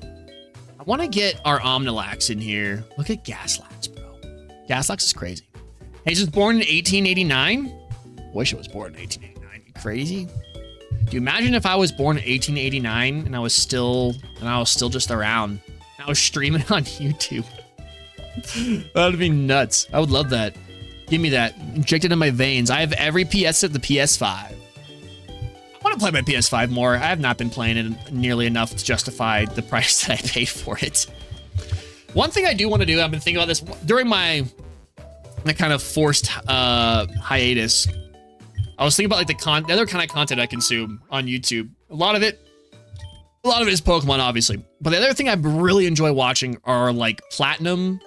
I want to get our Omnilax in here. Look at Gaslax, bro. Gaslax is crazy. He's just born in 1889. Wish I was born in 1889. You crazy? Do you imagine if I was born in 1889 and I was still just around? And I was streaming on YouTube. That would be nuts. I would love that. Give me that. Injected in my veins. I have every PS of the PS5. I want to play my PS5 more. I have not been playing it nearly enough to justify the price that I paid for it. One thing I do want to do, I've been thinking about this during my kind of forced hiatus. I was thinking about like the other kind of content I consume on YouTube. A lot of it is Pokemon, obviously. But the other thing I really enjoy watching are like platinum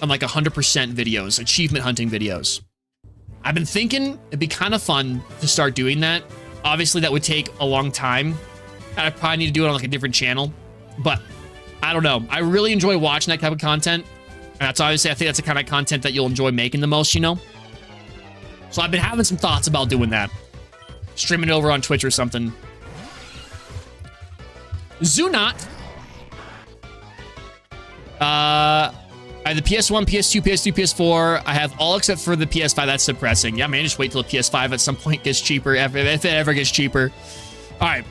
and like 100% videos, achievement hunting videos. I've been thinking it'd be kind of fun to start doing that. Obviously, that would take a long time. And I probably need to do it on like a different channel. But I don't know. I really enjoy watching that type of content. And that's obviously, I think that's the kind of content that you'll enjoy making the most, you know? So I've been having some thoughts about doing that. Streaming it over on Twitch or something. Zunot. I have the PS1, PS2, PS3, PS4. I have all except for the PS5. That's depressing. Yeah, man, just wait till the PS5 at some point gets cheaper, if it ever gets cheaper. All right.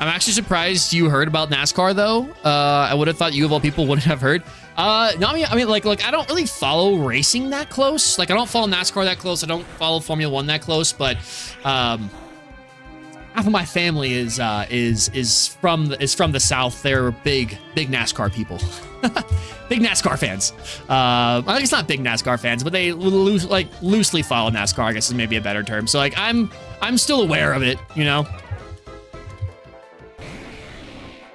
I'm actually surprised you heard about NASCAR though. I would have thought you of all people wouldn't have heard. No, I mean, like, I don't really follow racing that close. Like, I don't follow NASCAR that close. I don't follow Formula One that close. But half of my family is from the South. They're big NASCAR people, big NASCAR fans. I think it's not big NASCAR fans, but they loosely follow NASCAR. I guess is maybe a better term. So like, I'm still aware of it, you know.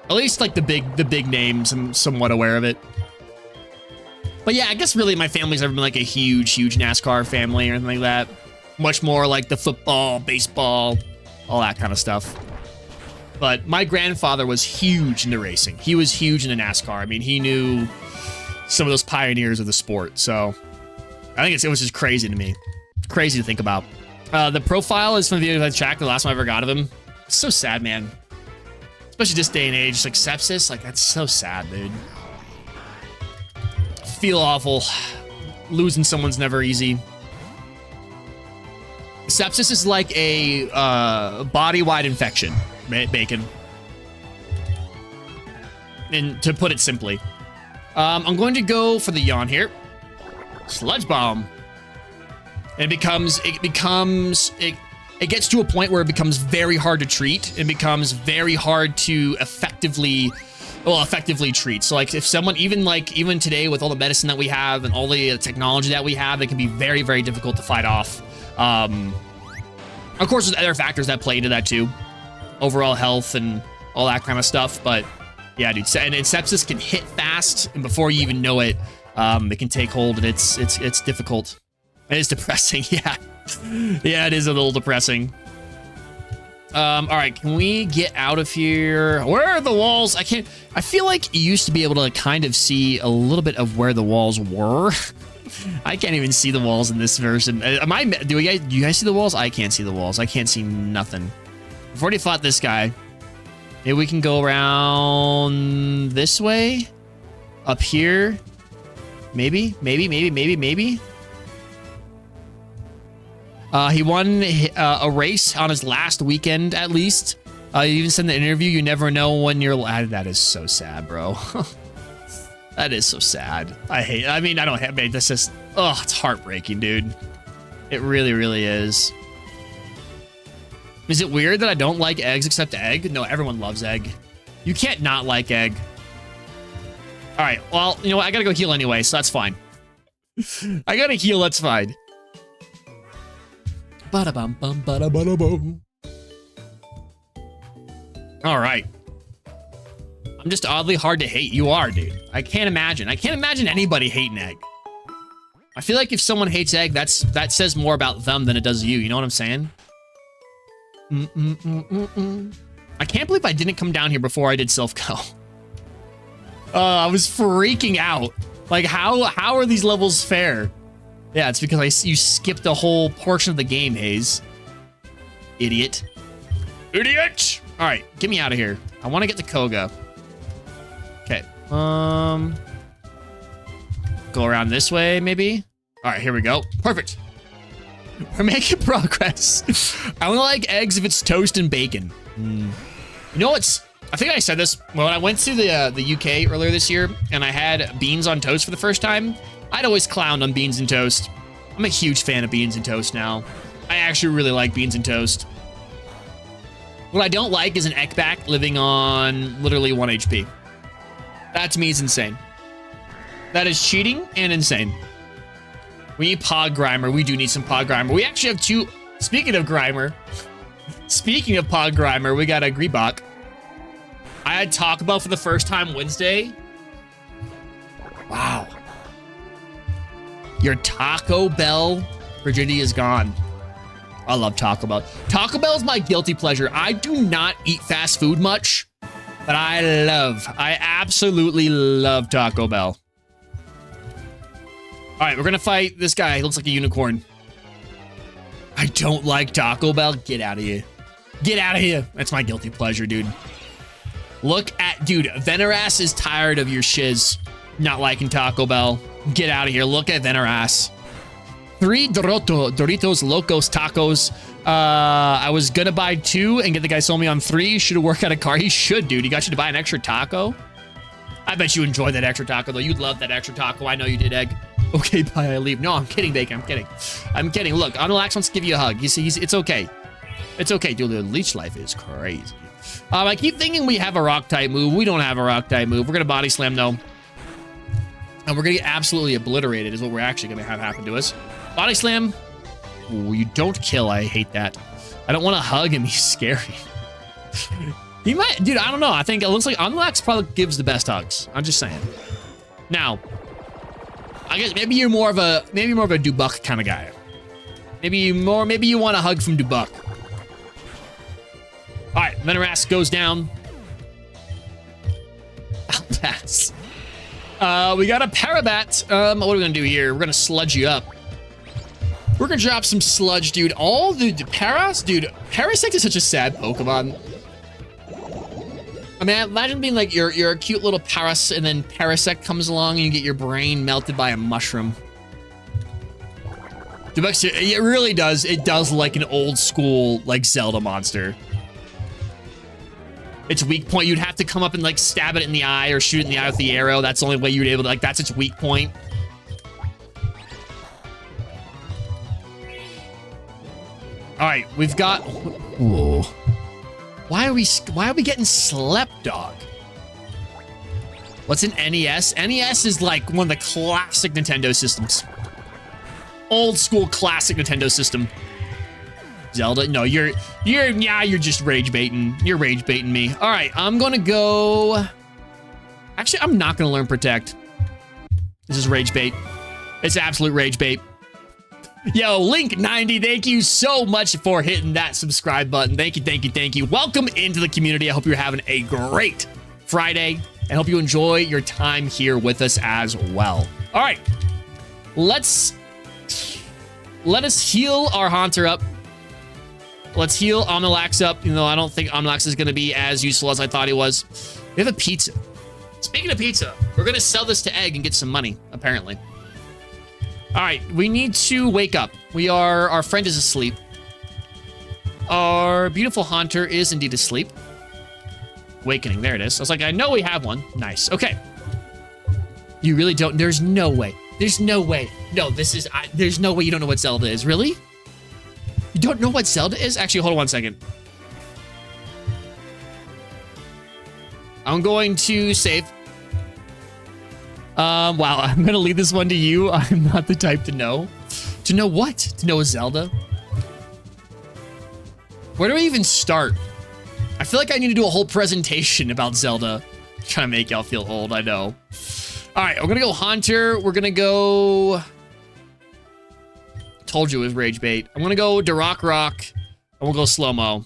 At least like the big names, I'm somewhat aware of it. But yeah, I guess really my family's never been like a huge NASCAR family or anything like that. Much more like the football, baseball, all that kind of stuff. But my grandfather was huge into racing. He was huge into NASCAR. I mean, he knew some of those pioneers of the sport. So I think it was just crazy to me. Crazy to think about. The profile is from the video I tracked, the last one I ever got of him. It's so sad, man. Especially this day and age, like sepsis, like that's so sad, dude. Feel awful. Losing someone's never easy. Sepsis is like a body-wide infection, Bacon. And to put it simply, I'm going to go for the yawn here. Sludge bomb. And it gets to a point where it becomes very hard to treat. It becomes very hard to effectively treat. So like if someone, even today with all the medicine that we have and all the technology that we have, it can be very, very difficult to fight off. Of course, there's other factors that play into that too. Overall health and all that kind of stuff. But yeah, dude, and sepsis can hit fast, and before you even know it, it can take hold, and it's difficult. It is depressing, yeah. Yeah, it is a little depressing. All right, can we get out of here? Where are the walls? I feel like you used to be able to kind of see a little bit of where the walls were. I can't even see the walls in this version. Do you guys see the walls? I can't see the walls. I can't see nothing. I've already fought this guy. Maybe we can go around this way. Up here. Maybe. He won a race on his last weekend, at least. You even said in the interview, you never know when you're... That is so sad, bro. That is so sad. This is... Oh, it's heartbreaking, dude. It really, really is. Is it weird that I don't like eggs except egg? No, everyone loves egg. You can't not like egg. All right, well, you know what? I gotta go heal anyway, so that's fine. I gotta heal, that's fine. Ba-da-bum-bum, ba-da-ba-da-bum. All right. I'm just oddly hard to hate. You are, dude. I can't imagine anybody hating egg. I feel like if someone hates egg, that says more about them than it does you. You know what I'm saying? I can't believe I didn't come down here before I did self-go. I was freaking out. Like, how are these levels fair? Yeah, it's because you skipped a whole portion of the game, Hayes. Idiot. Idiot! All right, get me out of here. I want to get to Koga. Okay. Go around this way, maybe? All right, here we go. Perfect. We're making progress. I only like eggs if it's toast and bacon. You know what's... I think I said this when I went to the UK earlier this year, and I had beans on toast for the first time. I'd always clowned on beans and toast. I'm a huge fan of beans and toast now. I actually really like beans and toast. What I don't like is an Ekbak living on literally 1 HP. That to me is insane. That is cheating and insane. We need Pod Grimer. We do need some Pod Grimer. We actually have two. Speaking of Grimer, speaking of Pod Grimer, we got a Griebach. I had Taco Bell for the first time Wednesday. Wow. Your Taco Bell virginity is gone. I love Taco Bell. Taco Bell is my guilty pleasure. I do not eat fast food much, but I absolutely love Taco Bell. All right, we're gonna fight this guy. He looks like a unicorn. I don't like Taco Bell. Get out of here. Get out of here. That's my guilty pleasure, dude. Look at, dude, Veneras is tired of your shiz not liking Taco Bell. Get out of here. Look at Veneras. 3 Doritos Locos Tacos. I was gonna buy 2 and get the guy sold me on 3. Should have worked out a car. He should, dude. He got you to buy an extra taco. I bet you enjoyed that extra taco, though. You'd love that extra taco. I know you did, Egg. Okay, bye, I leave. No, I'm kidding, Bacon. I'm kidding. I'm kidding. Look, Unrelax wants to give you a hug. It's okay. It's okay, dude. The leech life is crazy. I keep thinking we have a rock type move. We don't have a rock type move. We're gonna body slam, though. And we're gonna get absolutely obliterated is what we're actually gonna have happen to us. Body slam. Ooh, you don't kill. I hate that. I don't want to hug him. He's scary. He might, dude. I don't know. I think it looks like Unrelax probably gives the best hugs. I'm just saying. Now, I guess maybe you're more of a Dubuck kind of guy. Maybe you want a hug from Dubuck. All right, Venorask goes down. I'll pass. We got a Parabat. What are we gonna do here? We're gonna sludge you up. We're gonna drop some sludge, dude. All the Paras, dude. Parasect is such a sad Pokemon. I mean, imagine being like you're a cute little Paras, and then Parasect comes along and you get your brain melted by a mushroom. It really does. It does like an old school like Zelda monster. Its weak point, you'd have to come up and like stab it in the eye or shoot it in the eye with the arrow. That's the only way you'd be able to, like, that's its weak point. All right, we've got. Whoa. Why are we getting slept, dog? What's an NES? NES is like one of the classic Nintendo systems. Old school classic Nintendo system. Zelda, no, you're just rage baiting. You're rage baiting me. All right, I'm gonna go. Actually, I'm not gonna learn Protect. This is rage bait. It's absolute rage bait. Yo, Link90, thank you so much for hitting that subscribe button. Thank you, thank you, thank you. Welcome into the community. I hope you're having a great Friday and hope you enjoy your time here with us as well. All right, let us heal our Haunter up. Let's heal Omnilax up, even though I don't think Omnilax is going to be as useful as I thought he was. We have a pizza. Speaking of pizza, we're going to sell this to Egg and get some money, apparently. All right, we need to wake up. Our friend is asleep. Our beautiful Haunter is indeed asleep. Awakening, there it is. I was like, I know we have one. Nice, okay. You really don't, there's no way. There's no way. No, there's no way you don't know what Zelda is, really? You don't know what Zelda is? Actually, hold on 1 second. I'm going to save. Wow, I'm gonna leave this one to you. I'm not the type to know. To know what? To know a Zelda? Where do we even start? I feel like I need to do a whole presentation about Zelda. I'm trying to make y'all feel old, I know. All right, we're gonna go Haunter. We're gonna go... Told you it was rage bait. I'm gonna go Durock Rock, and we'll go slow-mo. All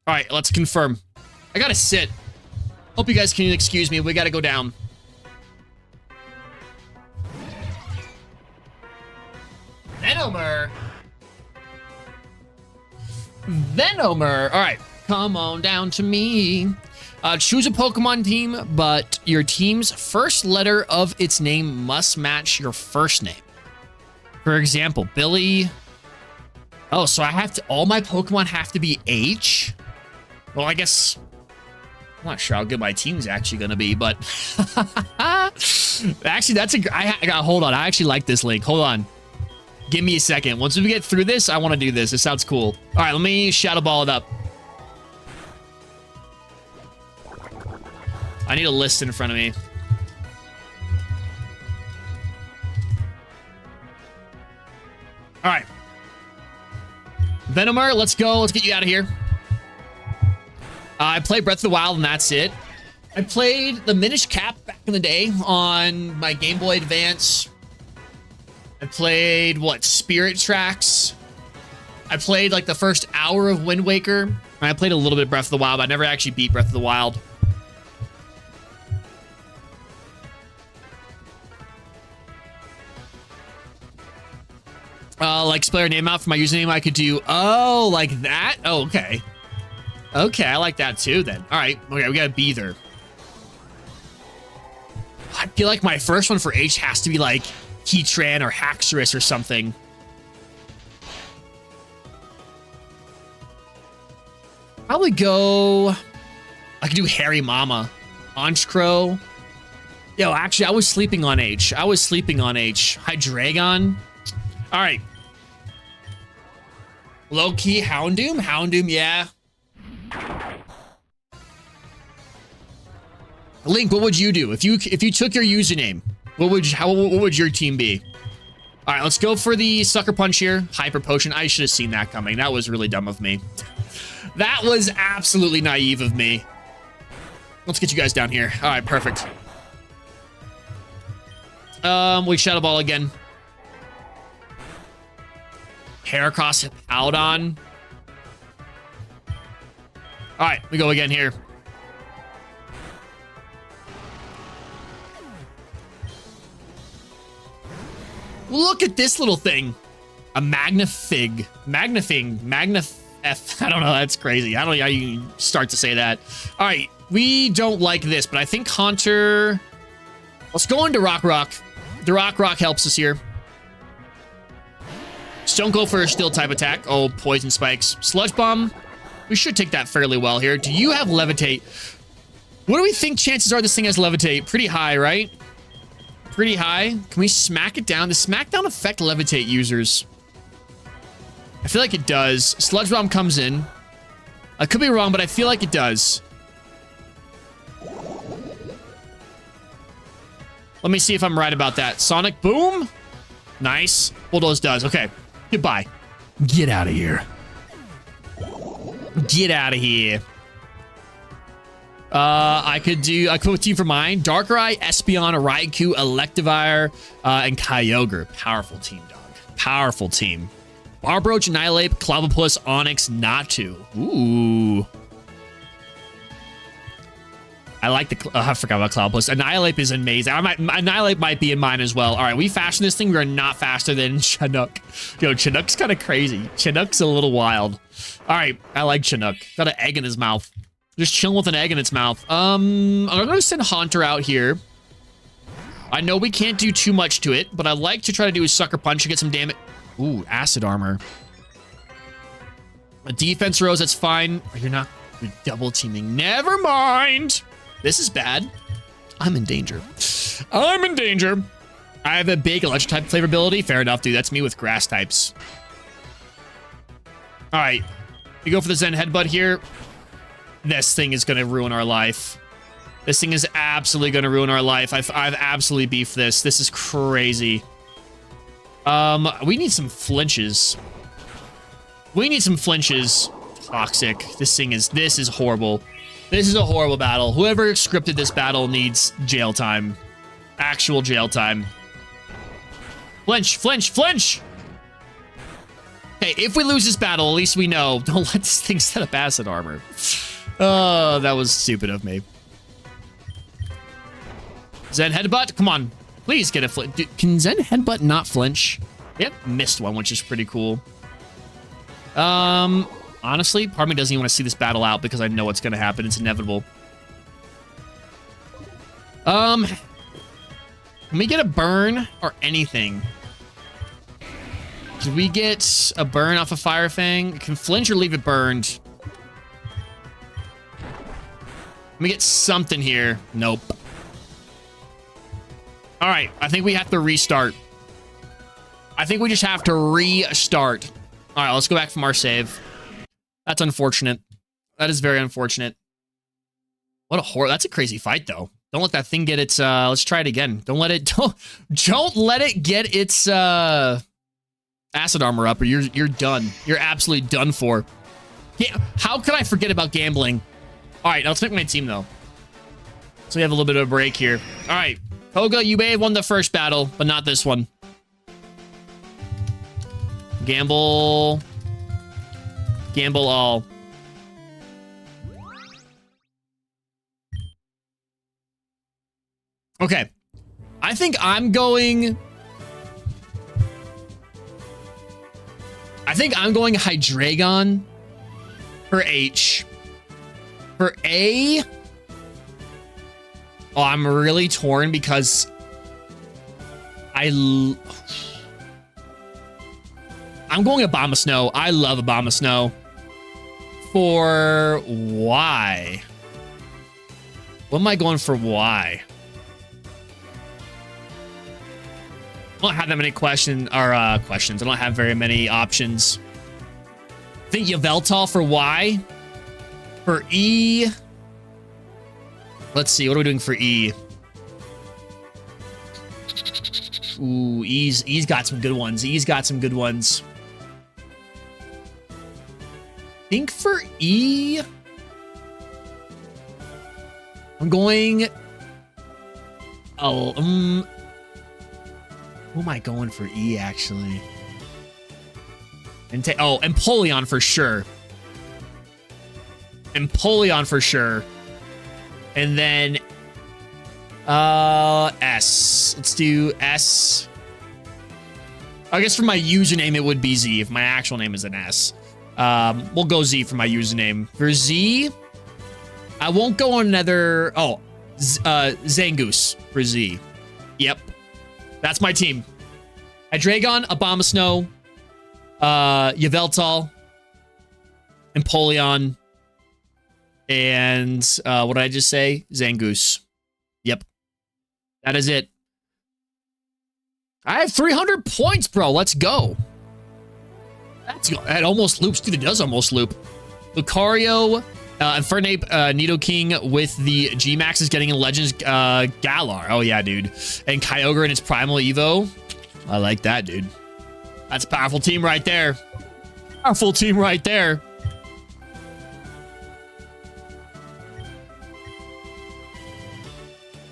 right, let's confirm. I gotta sit. Hope you guys can excuse me. We gotta go down. Venomer. Venomer. All right, come on down to me. Choose a Pokemon team, but your team's first letter of its name must match your first name. For example, Billy. Oh, so I have to, all my Pokemon have to be H? Well, I guess, I'm not sure how good my team's actually going to be, but actually, hold on. I actually like this link. Hold on. Give me a second. Once we get through this, I want to do this. It sounds cool. All right, let me Shadow Ball it up. I need a list in front of me. All right. Venomer, let's go. Let's get you out of here. I played Breath of the Wild, and that's it. I played the Minish Cap back in the day on my Game Boy Advance. I played, what, Spirit Tracks. I played, like, the first hour of Wind Waker. And I played a little bit of Breath of the Wild, but I never actually beat Breath of the Wild. Like, spell your name out for my username, I could do, oh, like that? Oh, okay. Okay, I like that too, then. All right, okay, we got a Beether. I feel like my first one for H has to be, like, Heatran or Haxorus or something. Probably go... I could do Harry Mama. Honchkrow. Yo, actually, I was sleeping on H. Hydreigon. All right. Low-key Houndoom? Houndoom, yeah. Link, what would you do? If you took your username, what would your team be? All right, let's go for the Sucker Punch here. Hyper Potion. I should have seen that coming. That was really dumb of me. That was absolutely naive of me. Let's get you guys down here. All right, perfect. We Shadow Ball again. Heracross out on. All right, we go again here. Look at this little thing. A Magnafig. I don't know. That's crazy. I don't know how you start to say that. All right. We don't like this, but I think Haunter... Let's go into Rock. The Rock helps us here. Stone Cold for a Steel type attack. Oh, Poison Spikes. Sludge Bomb. We should take that fairly well here. Do you have Levitate? What do we think chances are this thing has Levitate? Pretty high, right? Pretty high. Can we smack it down? Does Smackdown affect Levitate users? I feel like it does. Sludge Bomb comes in. I could be wrong, but I feel like it does. Let me see if I'm right about that. Sonic Boom. Nice. Bulldoze does. Okay. Goodbye. Get out of here. Get out of here. I could put team for mine. Darkrai, Espeon, Raikou, Electivire, and Kyogre. Powerful team, dog. Powerful team. Barbroach, Annihilape, Clobbopus, Onix, Natu. Ooh. I like the... I forgot about Clobbopus. Annihilape is amazing. Annihilape might be in mine as well. All right, we fashion this thing. We are not faster than Chinook. Yo, Chinook's kind of crazy. Chinook's a little wild. All right, I like Chinook. Got an egg in his mouth. Just chilling with an egg in its mouth. I'm going to send Haunter out here. I know we can't do too much to it, but I like to try to do a Sucker Punch to get some damage. Ooh, Acid Armor. A Defense Rose, that's fine. You're not... You're double teaming. Never mind. This is bad. I'm in danger. I'm in danger. I have a big electric type flavor ability. Fair enough, dude. That's me with grass types. All right. We go for the Zen Headbutt here. This thing is going to ruin our life. This thing is absolutely going to ruin our life. I've absolutely beefed this. This is crazy. We need some flinches. We need some flinches. Toxic. This is horrible. This is a horrible battle. Whoever scripted this battle needs jail time. Actual jail time. Flinch, flinch, flinch! Hey, if we lose this battle, at least we know. Don't let this thing set up acid armor. Oh, that was stupid of me. Zen Headbutt, come on. Please get a flinch. Can Zen Headbutt not flinch? Yep, missed one, which is pretty cool. Honestly, part of me doesn't even want to see this battle out because I know what's going to happen. It's inevitable. Can we get a burn or anything? Did we get a burn off a Fire Fang? Can flinch or leave it burned? Let me get something here. Nope. All right, I think we have to restart. I think we just have to restart. All right, let's go back from our save. That's unfortunate. That is very unfortunate. What a horror. That's a crazy fight, though. Don't let that thing get its... let's try it again. Don't let it get its acid armor up, or you're done. You're absolutely done for. Yeah, how could I forget about gambling? All right, let's pick my team, though. So we have a little bit of a break here. All right. Koga, you may have won the first battle, but not this one. Gamble. Gamble all. Okay. I think I'm going Hydreigon for H. For A... Oh, I'm really torn because I'm going Abomasnow. I love Abomasnow. For why? What am I going for why? I don't have that many questions. I don't have very many options. I think Yveltal for Y. For E. Let's see. What are we doing for E? Ooh, E's got some good ones. E's got some good ones. I think for E, I'm going. Oh, who am I going for E actually? And Empoleon for sure. Empoleon for sure. And then S. Let's do S. I guess for my username it would be Z if my actual name is an S. We'll go Z for my username. For Z, I won't go on another. Oh, Zangoose for Z. Yep, that's my team. Hydreigon, Abomasnow, Yveltal, Empoleon, and what did I just say? Zangoose. Yep, that is it. I have 300 points, bro. Let's go. That almost loops. Dude, it does almost loop. Lucario, Infernape, Nidoking with the G-Max is getting in Legends Galar. Oh, yeah, dude. And Kyogre in its Primal Evo. I like that, dude. That's a powerful team right there. Powerful team right there.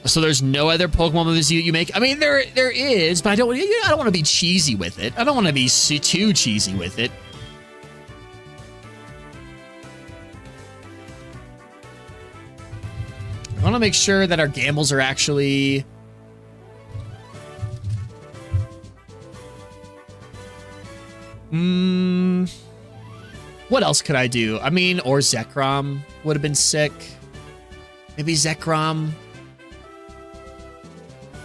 So there's no other Pokemon moves you make? I mean, there is, but I don't want to be cheesy with it. I don't want to be too cheesy with it. I want to make sure that our gambles are actually... What else could I do? I mean, or Zekrom would have been sick. Maybe Zekrom.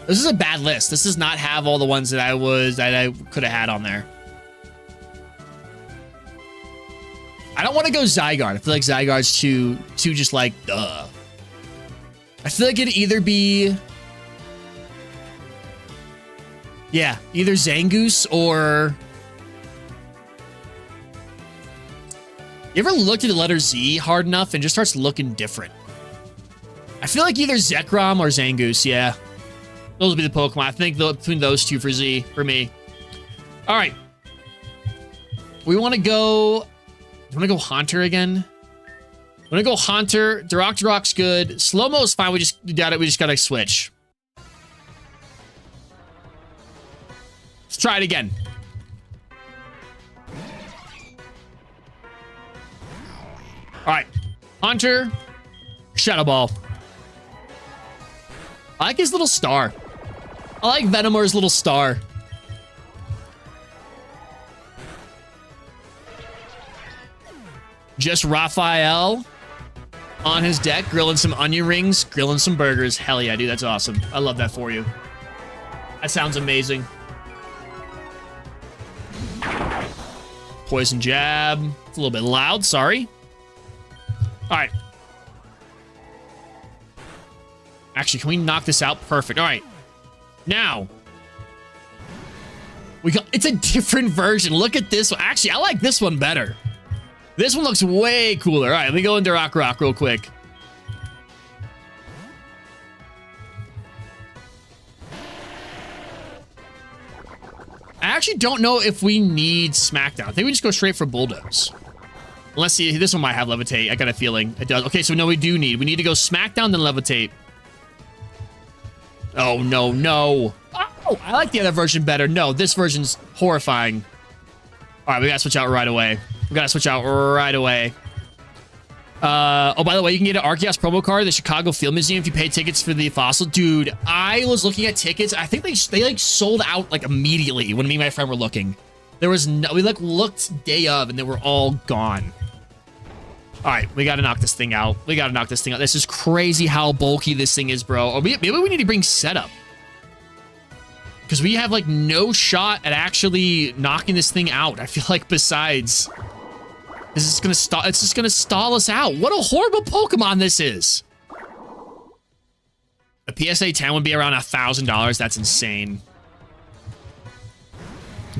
This is a bad list. This does not have all the ones that I could have had on there. I don't want to go Zygarde. I feel like Zygarde's too just like, duh. I feel like it'd either be... Yeah, either Zangoose or... You ever looked at the letter Z hard enough and just starts looking different? I feel like either Zekrom or Zangoose, yeah. Those will be the Pokemon. I think between those two for Z, for me. All right. We want to go... You want to go Haunter again? I'm going to go Haunter. Durock's good. Slow-Mo is fine. We just got to switch. Let's try it again. All right. Haunter. Shadow Ball. I like his little star. I like Venomour's little star. Just Raphael on his deck, grilling some onion rings, grilling some burgers. Hell yeah, dude, that's awesome. I love that for you. That sounds amazing. Poison Jab. It's a little bit loud, sorry. All right. Actually, can we knock this out? Perfect. All right. Now, it's a different version. Look at this one. Actually, I like this one better. This one looks way cooler. All right, let me go into Rock real quick. I actually don't know if we need Smackdown. I think we just go straight for Bulldoze. Let's see. This one might have Levitate. I got a feeling it does. Okay, so no, we need to go Smackdown, then Levitate. Oh, no, no. Oh, I like the other version better. No, this version's horrifying. All right, we got to switch out right away. Oh, by the way, you can get an Arceus promo card at the Chicago Field Museum if you pay tickets for the fossil. Dude, I was looking at tickets. I think they like sold out like immediately when me and my friend were looking. There was no, we like looked day of and they were all gone. All right, we got to knock this thing out. This is crazy how bulky this thing is, bro. Or maybe we need to bring setup. Because we have, like, no shot at actually knocking this thing out. I feel like besides... This is gonna stall. It's just gonna stall us out. What a horrible Pokemon this is. A PSA 10 would be around $1,000. That's insane.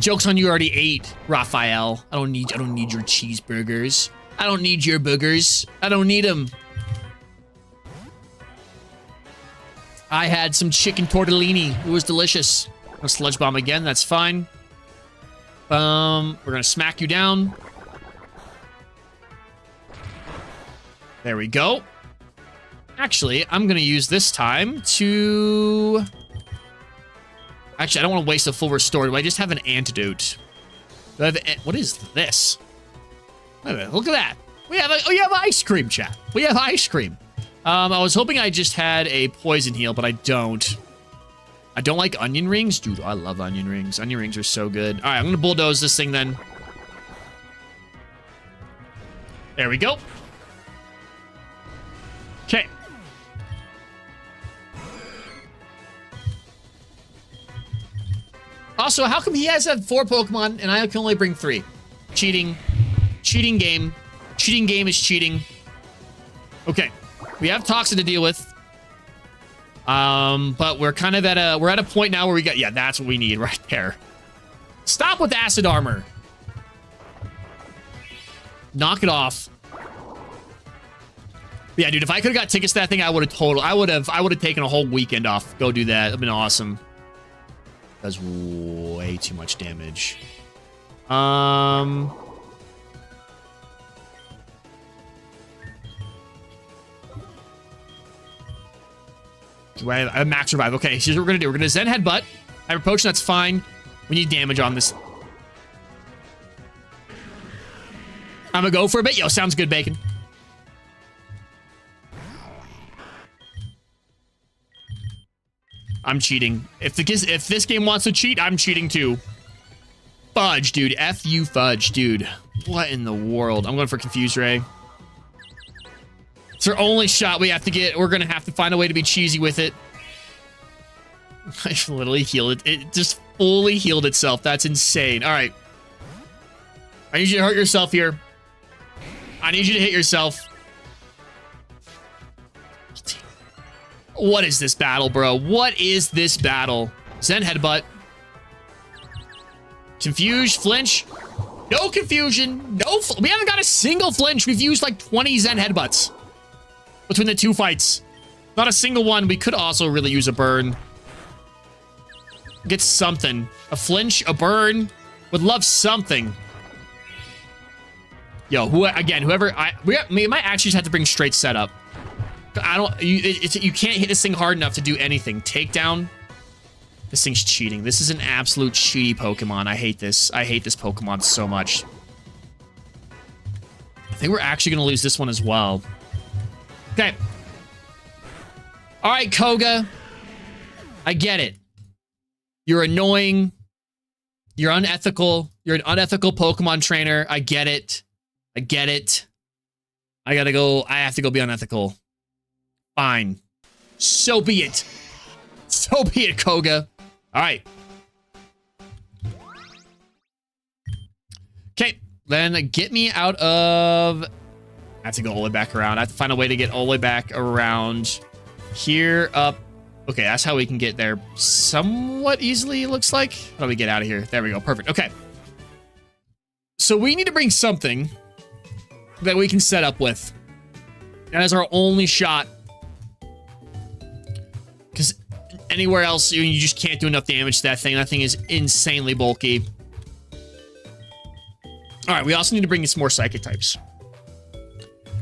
Joke's on you, already ate, Raphael. I don't need your cheeseburgers. I don't need your boogers. I don't need them. I had some chicken tortellini. It was delicious. A sludge bomb again. That's fine. We're gonna smack you down. There we go. Actually, I'm gonna use this time to... Actually, I don't want to waste a full restore. Do I just have an antidote? Do I have what is this? Wait a minute, look at that. We have ice cream, chat. We have ice cream. I was hoping I just had a poison heal, but I don't. I don't like onion rings. Dude, I love onion rings. Onion rings are so good. All right, I'm gonna bulldoze this thing then. There we go. Okay. Also, how come he has 4 Pokemon and I can only bring 3? Cheating. Cheating game. Cheating game is cheating. Okay. We have Toxin to deal with. But we're kind of at a point now where we got, yeah, that's what we need right there. Stop with acid armor. Knock it off. Yeah, dude, if I could have got tickets to that thing, I would have taken a whole weekend off. Go do that. It'd been awesome. Does way too much damage. Do I have max revive? Okay, here's what we're gonna do. We're gonna Zen Headbutt. I have a potion, that's fine. We need damage on this. I'm gonna go for a bit. Yo, sounds good, Bacon. I'm cheating. If this game wants to cheat, I'm cheating too. Fudge, dude. F you, Fudge, dude. What in the world? I'm going for Confuse Ray. It's our only shot we have to get. We're going to have to find a way to be cheesy with it. I literally healed it. It just fully healed itself. That's insane. All right. I need you to hurt yourself here. I need you to hit yourself. What is this battle, bro? What is this battle? Zen Headbutt. Confuse, flinch. No confusion. We haven't got a single flinch. We've used like 20 Zen Headbutts between the 2 fights. Not a single one. We could also really use a burn. Get something. A flinch, a burn. Would love something. Yo, whoever... we might actually just have to bring straight setup. You can't hit this thing hard enough to do anything. Takedown. This thing's cheating. This is an absolute cheaty Pokemon. I hate this. I hate this Pokemon so much. I think we're actually going to lose this one as well. Okay. All right, Koga. I get it. You're annoying. You're unethical. You're an unethical Pokemon trainer. I get it. I get it. I have to go be unethical. Fine. So be it. So be it, Koga. All right. Okay. Then get me out of... I have to go all the way back around. I have to find a way to get all the way back around here, up. Okay, that's how we can get there somewhat easily, it looks like. How do we get out of here? There we go. Perfect. Okay. So we need to bring something that we can set up with. That is our only shot. Because anywhere else, you just can't do enough damage to that thing. That thing is insanely bulky. All right, we also need to bring in some more psychic types.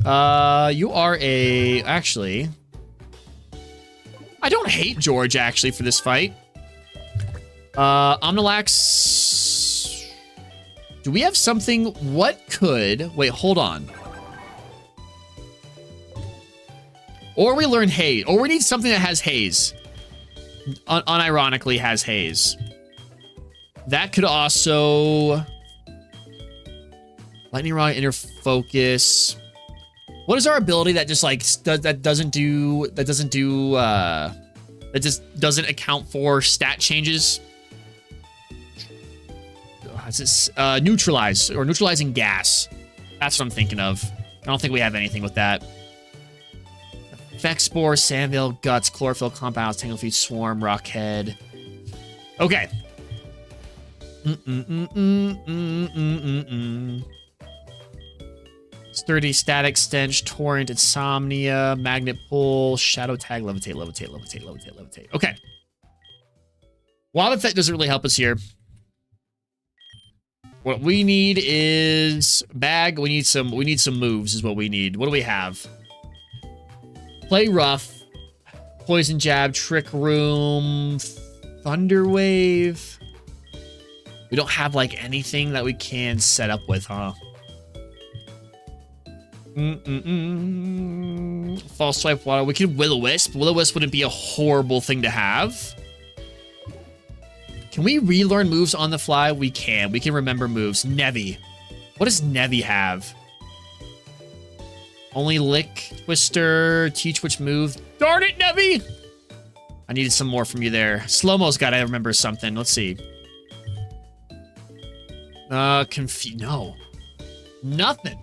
You are a... Actually... I don't hate George, actually, for this fight. Omnilax... Do we have something... What could... Wait, hold on. Or we learn Haze. Or we need something that has Haze. Unironically has Haze. That could also... Lightning Rod, Inner Focus... What is our ability that just like that just doesn't account for stat changes? Is this neutralize or neutralizing gas? That's what I'm thinking of. I don't think we have anything with that. Effect Spore, Sandville, Guts, Chlorophyll Compounds, Tanglefeet, Swarm, Rockhead. Okay. Sturdy, Static, Stench, Torrent, Insomnia, Magnet Pull, Shadow Tag, Levitate, Levitate, Levitate, Levitate, Levitate. Okay. Wild Effect doesn't really help us here. What we need is bag. We need some moves is what we need. What do we have? Play Rough, Poison Jab, Trick Room, Thunder Wave. We don't have like anything that we can set up with, huh? False Swipe Water. We could Will-O-Wisp. Will-O-Wisp wouldn't be a horrible thing to have. Can we relearn moves on the fly? We can. We can remember moves. Nevi. What does Nevi have? Only Lick, Twister, Teach Which Move. Darn it, Nevi! I needed some more from you there. Slow-Mo's got to remember something. Let's see. No. Nothing.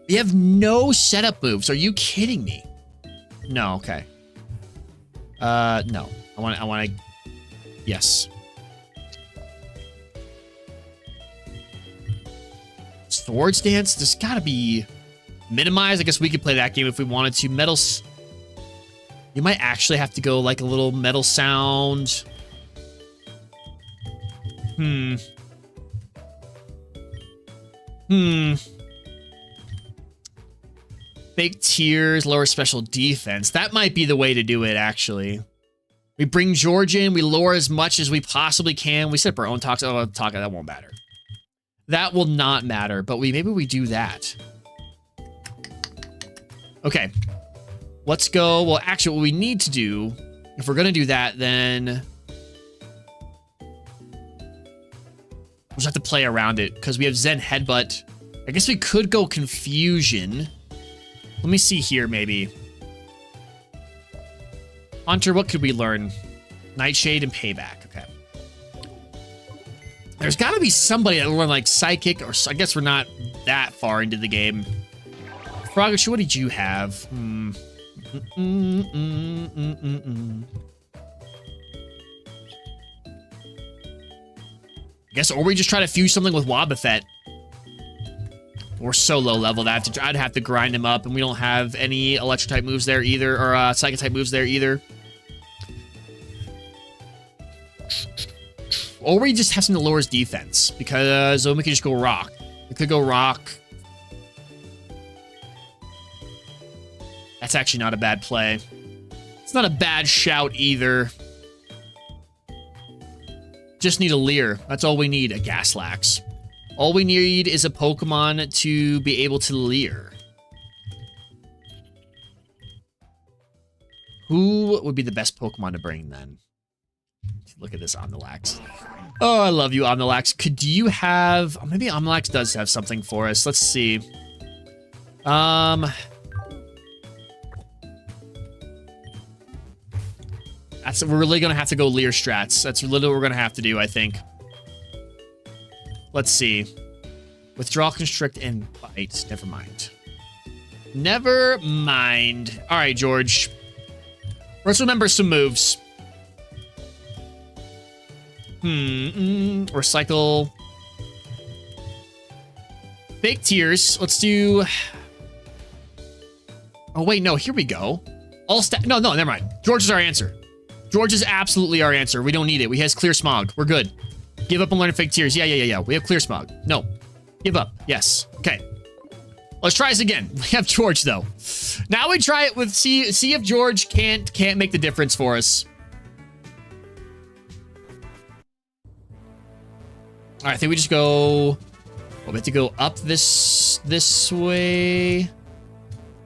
We have no setup moves. Are you kidding me? No, okay. No. I want to... Yes. Swords Dance? There's got to be... Minimize? I guess we could play that game if we wanted to. Metals... You might actually have to go like a little metal sound. Fake Tears, lower special defense. That might be the way to do it, actually. We bring George in. We lower as much as we possibly can. We set up our own Toxic. Oh, Toxic, that won't matter. That will not matter, but maybe we do that. Okay. Let's go. Well, actually, what we need to do, if we're going to do that, then... We'll just have to play around it, because we have Zen Headbutt. I guess we could go Confusion. Let me see here, maybe. Hunter, what could we learn? Nightshade and Payback. Okay. There's got to be somebody that will learn, like, Psychic, or I guess we're not that far into the game. Froggish, what did you have? I guess, or we just try to fuse something with Wobbuffet. We're so low level that I'd have to grind him up, and we don't have any electric type moves there either, or psychic type moves there either. Or we just have something that lowers defense, because we could just go rock. We could go rock. That's actually not a bad play. It's not a bad shout either. Just need a Leer. That's all we need, a Gaslax. All we need is a Pokemon to be able to Leer. Who would be the best Pokemon to bring then? Look at this Omnilax. Oh, I love you, Omnilax. Could you have... Oh, maybe Omnilax does have something for us. Let's see. We're really going to have to go Leer strats. That's literally what we're going to have to do, I think. Let's see. Withdraw, Constrict, and Bite. Never mind. Never mind. All right, George. Let's remember some moves. Recycle. Fake Tears. Let's do... Oh, wait, no. Here we go. No, never mind. George is our answer. George is absolutely our answer. We don't need it. We has Clear Smog. We're good. Give up and learn Fake Tears. Yeah. We have Clear Smog. No. Give up. Yes. Okay. Let's try this again. We have George, though. Now we try it with... See if George can't make the difference for us. All right, I think we just go... we have to go up this way.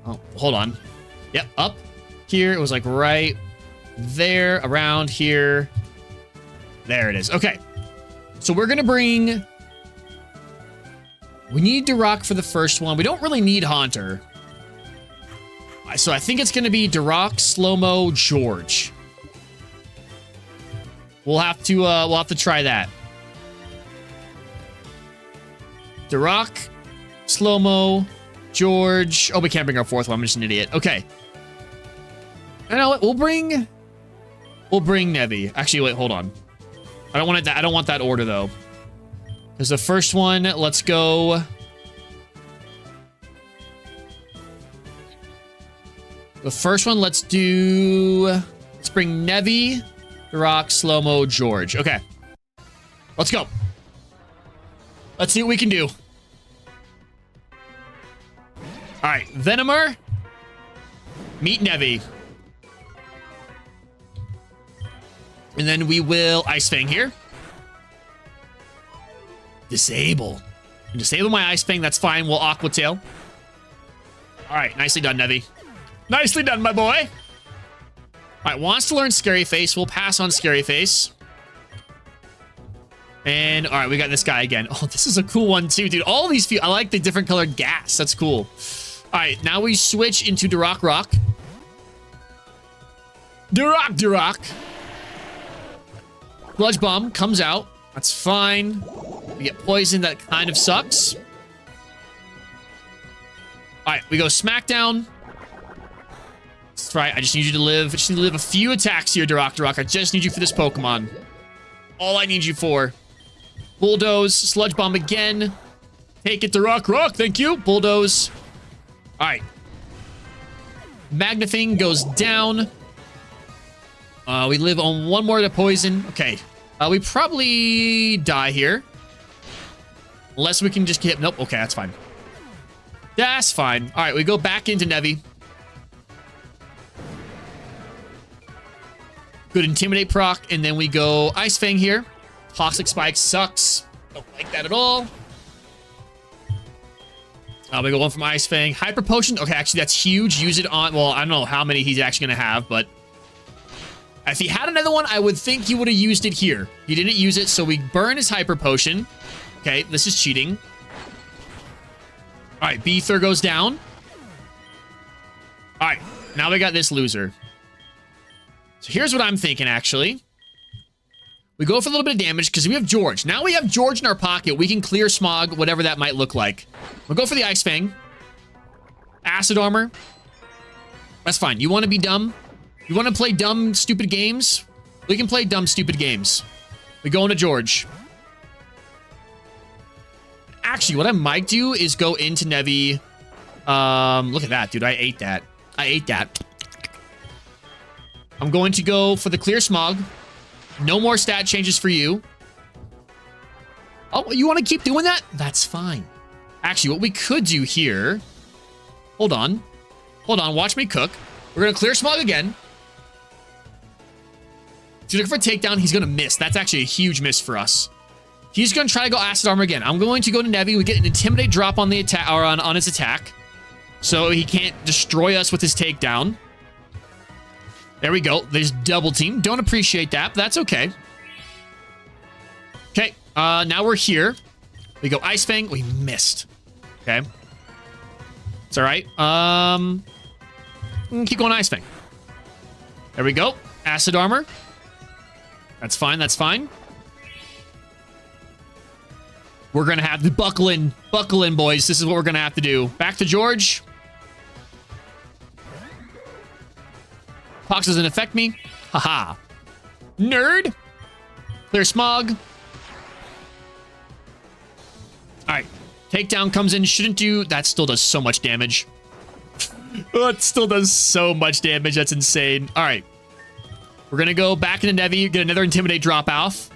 Oh, hold on. Yep, up here. It was like right there, around here. There it is. Okay. So we're going to bring... We need Duroc for the first one. We don't really need Haunter. So I think it's going to be Duroc, Slow-Mo, George. We'll have to try that. Duroc, Slow-Mo, George. Oh, we can't bring our fourth one. I'm just an idiot. Okay. You know what? We'll bring Nevi. Actually, wait, hold on. I don't want it. I don't want that order though. Because the first one, let's go. The first one, let's bring Nevi, Duroc, Slow-Mo, George. Okay. Let's go. Let's see what we can do. All right, Venomer, meet Nevi. And then we will Ice Fang here. Disable. Disable my Ice Fang, that's fine. We'll Aqua Tail. All right, nicely done, Nevi. Nicely done, my boy. All right, wants to learn Scary Face. We'll pass on Scary Face. And, all right, we got this guy again. Oh, this is a cool one, too, dude. All these I like the different colored gas. That's cool. All right, now we switch into Duroc Rock. Duroc. Sludge Bomb comes out. That's fine. We get poisoned. That kind of sucks. All right, we go Smackdown. That's right. I just need you to live. I just need to live a few attacks here, Duroc. I just need you for this Pokemon. All I need you for. Bulldoze. Sludge Bomb again. Take it, Duroc. Thank you. Bulldoze. All right. Magnifying goes down. We live on one more to poison. Okay. We probably die here. Unless we can just get... Nope. Okay, that's fine. That's fine. All right, we go back into Nevi. Good Intimidate proc, and then we go Ice Fang here. Toxic Spike sucks. Don't like that at all. We go one from Ice Fang. Hyper Potion. Okay, actually, that's huge. Use it on... Well, I don't know how many he's actually going to have, but... If he had another one, I would think he would have used it here. He didn't use it, so we burn his Hyper Potion. Okay, this is cheating. All right, Beether goes down. All right, now we got this loser. So here's what I'm thinking, actually. We go for a little bit of damage because we have George. Now we have George in our pocket. We can clear Smog, whatever that might look like. We'll go for the Ice Fang. Acid Armor. That's fine. You want to be dumb? You want to play dumb, stupid games? We can play dumb, stupid games. We go into George. Actually, what I might do is go into Nevi. Look at that, dude. I ate that. I'm going to go for the Clear Smog. No more stat changes for you. Oh, you want to keep doing that? That's fine. Actually, what we could do here... Hold on. Watch me cook. We're going to Clear Smog again. He's looking for a takedown. He's going to miss. That's actually a huge miss for us. He's going to try to go Acid Armor again. I'm going to go to Nevi. We get an Intimidate drop on the attack, or on his attack, so he can't destroy us with his takedown. There we go. There's double team. Don't appreciate that, but that's okay. Okay. Now we're here. We go Ice Fang. We missed. Okay. It's all right. Keep going Ice Fang. There we go. Acid Armor. That's fine. We're going to have to buckle in, boys. This is what we're going to have to do. Back to George. Pox doesn't affect me. Haha. Nerd. Clear Smog. All right. Takedown comes in. Shouldn't do... That still does so much damage. Oh, it still does so much damage. That's insane. All right. We're going to go back into Nevi. Get another Intimidate drop off.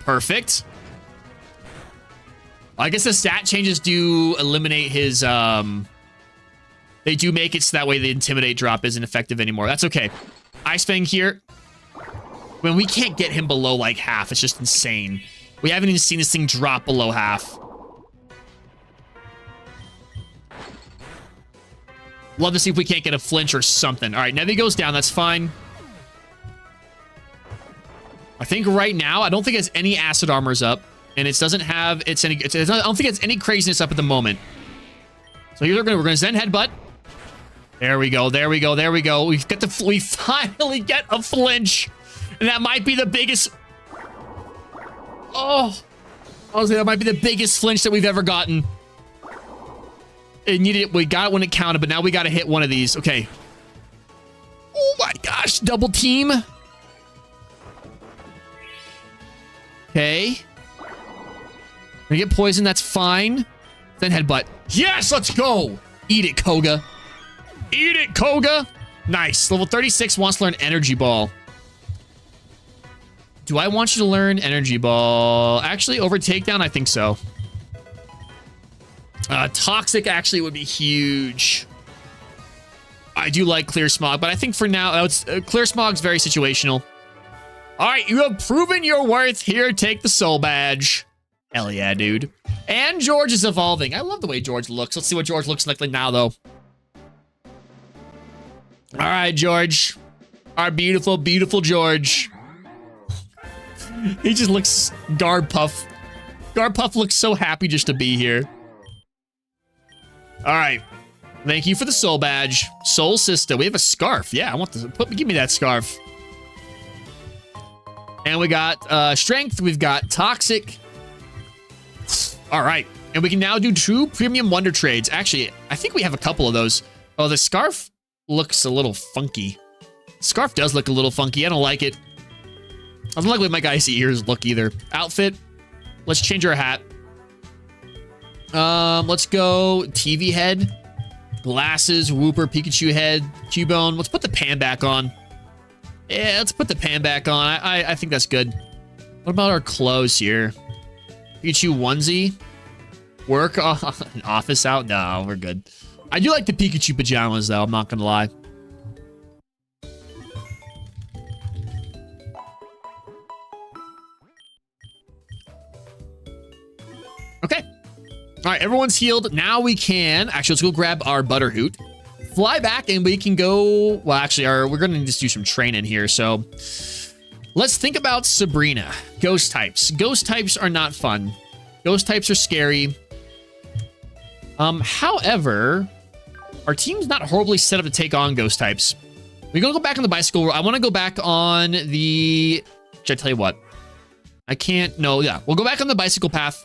Perfect. I guess the stat changes do eliminate his... They do make it so that way the Intimidate drop isn't effective anymore. That's okay. Ice Fang here. When we can't get him below like half, it's just insane. We haven't even seen this thing drop below half. Love to see if we can't get a flinch or something. All right, Nevi goes down. That's fine. I think right now, I don't think it's any Acid Armors up. And it doesn't have... I don't think it's any craziness up at the moment. So here we're going to Zen Headbutt. There we go. We finally get a flinch. And that might be the biggest... Oh, honestly, that might be the biggest flinch that we've ever gotten. It needed, we got it when it counted, but now we got to hit one of these. Okay. Oh my gosh, double team. Okay. We get poisoned, that's fine. Then headbutt. Yes, let's go. Eat it, Koga. Eat it, Koga. Nice. Level 36 wants to learn Energy Ball. Do I want you to learn Energy Ball? Actually, over Takedown, I think so. Toxic actually would be huge. I do like Clear Smog, but I think for now, Clear Smog's very situational. All right, you have proven your worth. Here, take the soul badge. Hell yeah, dude. And George is evolving. I love the way George looks. Let's see what George looks like now, though. All right, George. Our beautiful, beautiful George. He just looks Garpuff. Garpuff looks so happy just to be here. All right. Thank you for the soul badge. Soul sister. We have a scarf. Yeah, I want this. Give me that scarf. And we got strength. We've got toxic. All right. And we can now do 2 premium wonder trades. Actually, I think we have a couple of those. Oh, the scarf looks a little funky. Scarf does look a little funky. I don't like it. I don't like the way my icy ears look either. Outfit. Let's change our hat. Let's go TV head. Glasses, Whooper, Pikachu head, Cubone. Let's put the pan back on. Yeah, let's put the pan back on. I think that's good. What about our clothes here? Pikachu onesie. Work an office out? No, we're good. I do like the Pikachu pajamas, though. I'm not gonna lie. Okay. All right, everyone's healed. Now we can... Actually, let's go grab our Butterhoot. Fly back, and we can go... Well, actually, we're going to just do some training here, so... Let's think about Sabrina. Ghost types. Ghost types are not fun. Ghost types are scary. However, our team's not horribly set up to take on ghost types. We're going to go back on the bicycle. I want to go back on the... Should I tell you what? I can't... No, yeah. We'll go back on the bicycle path.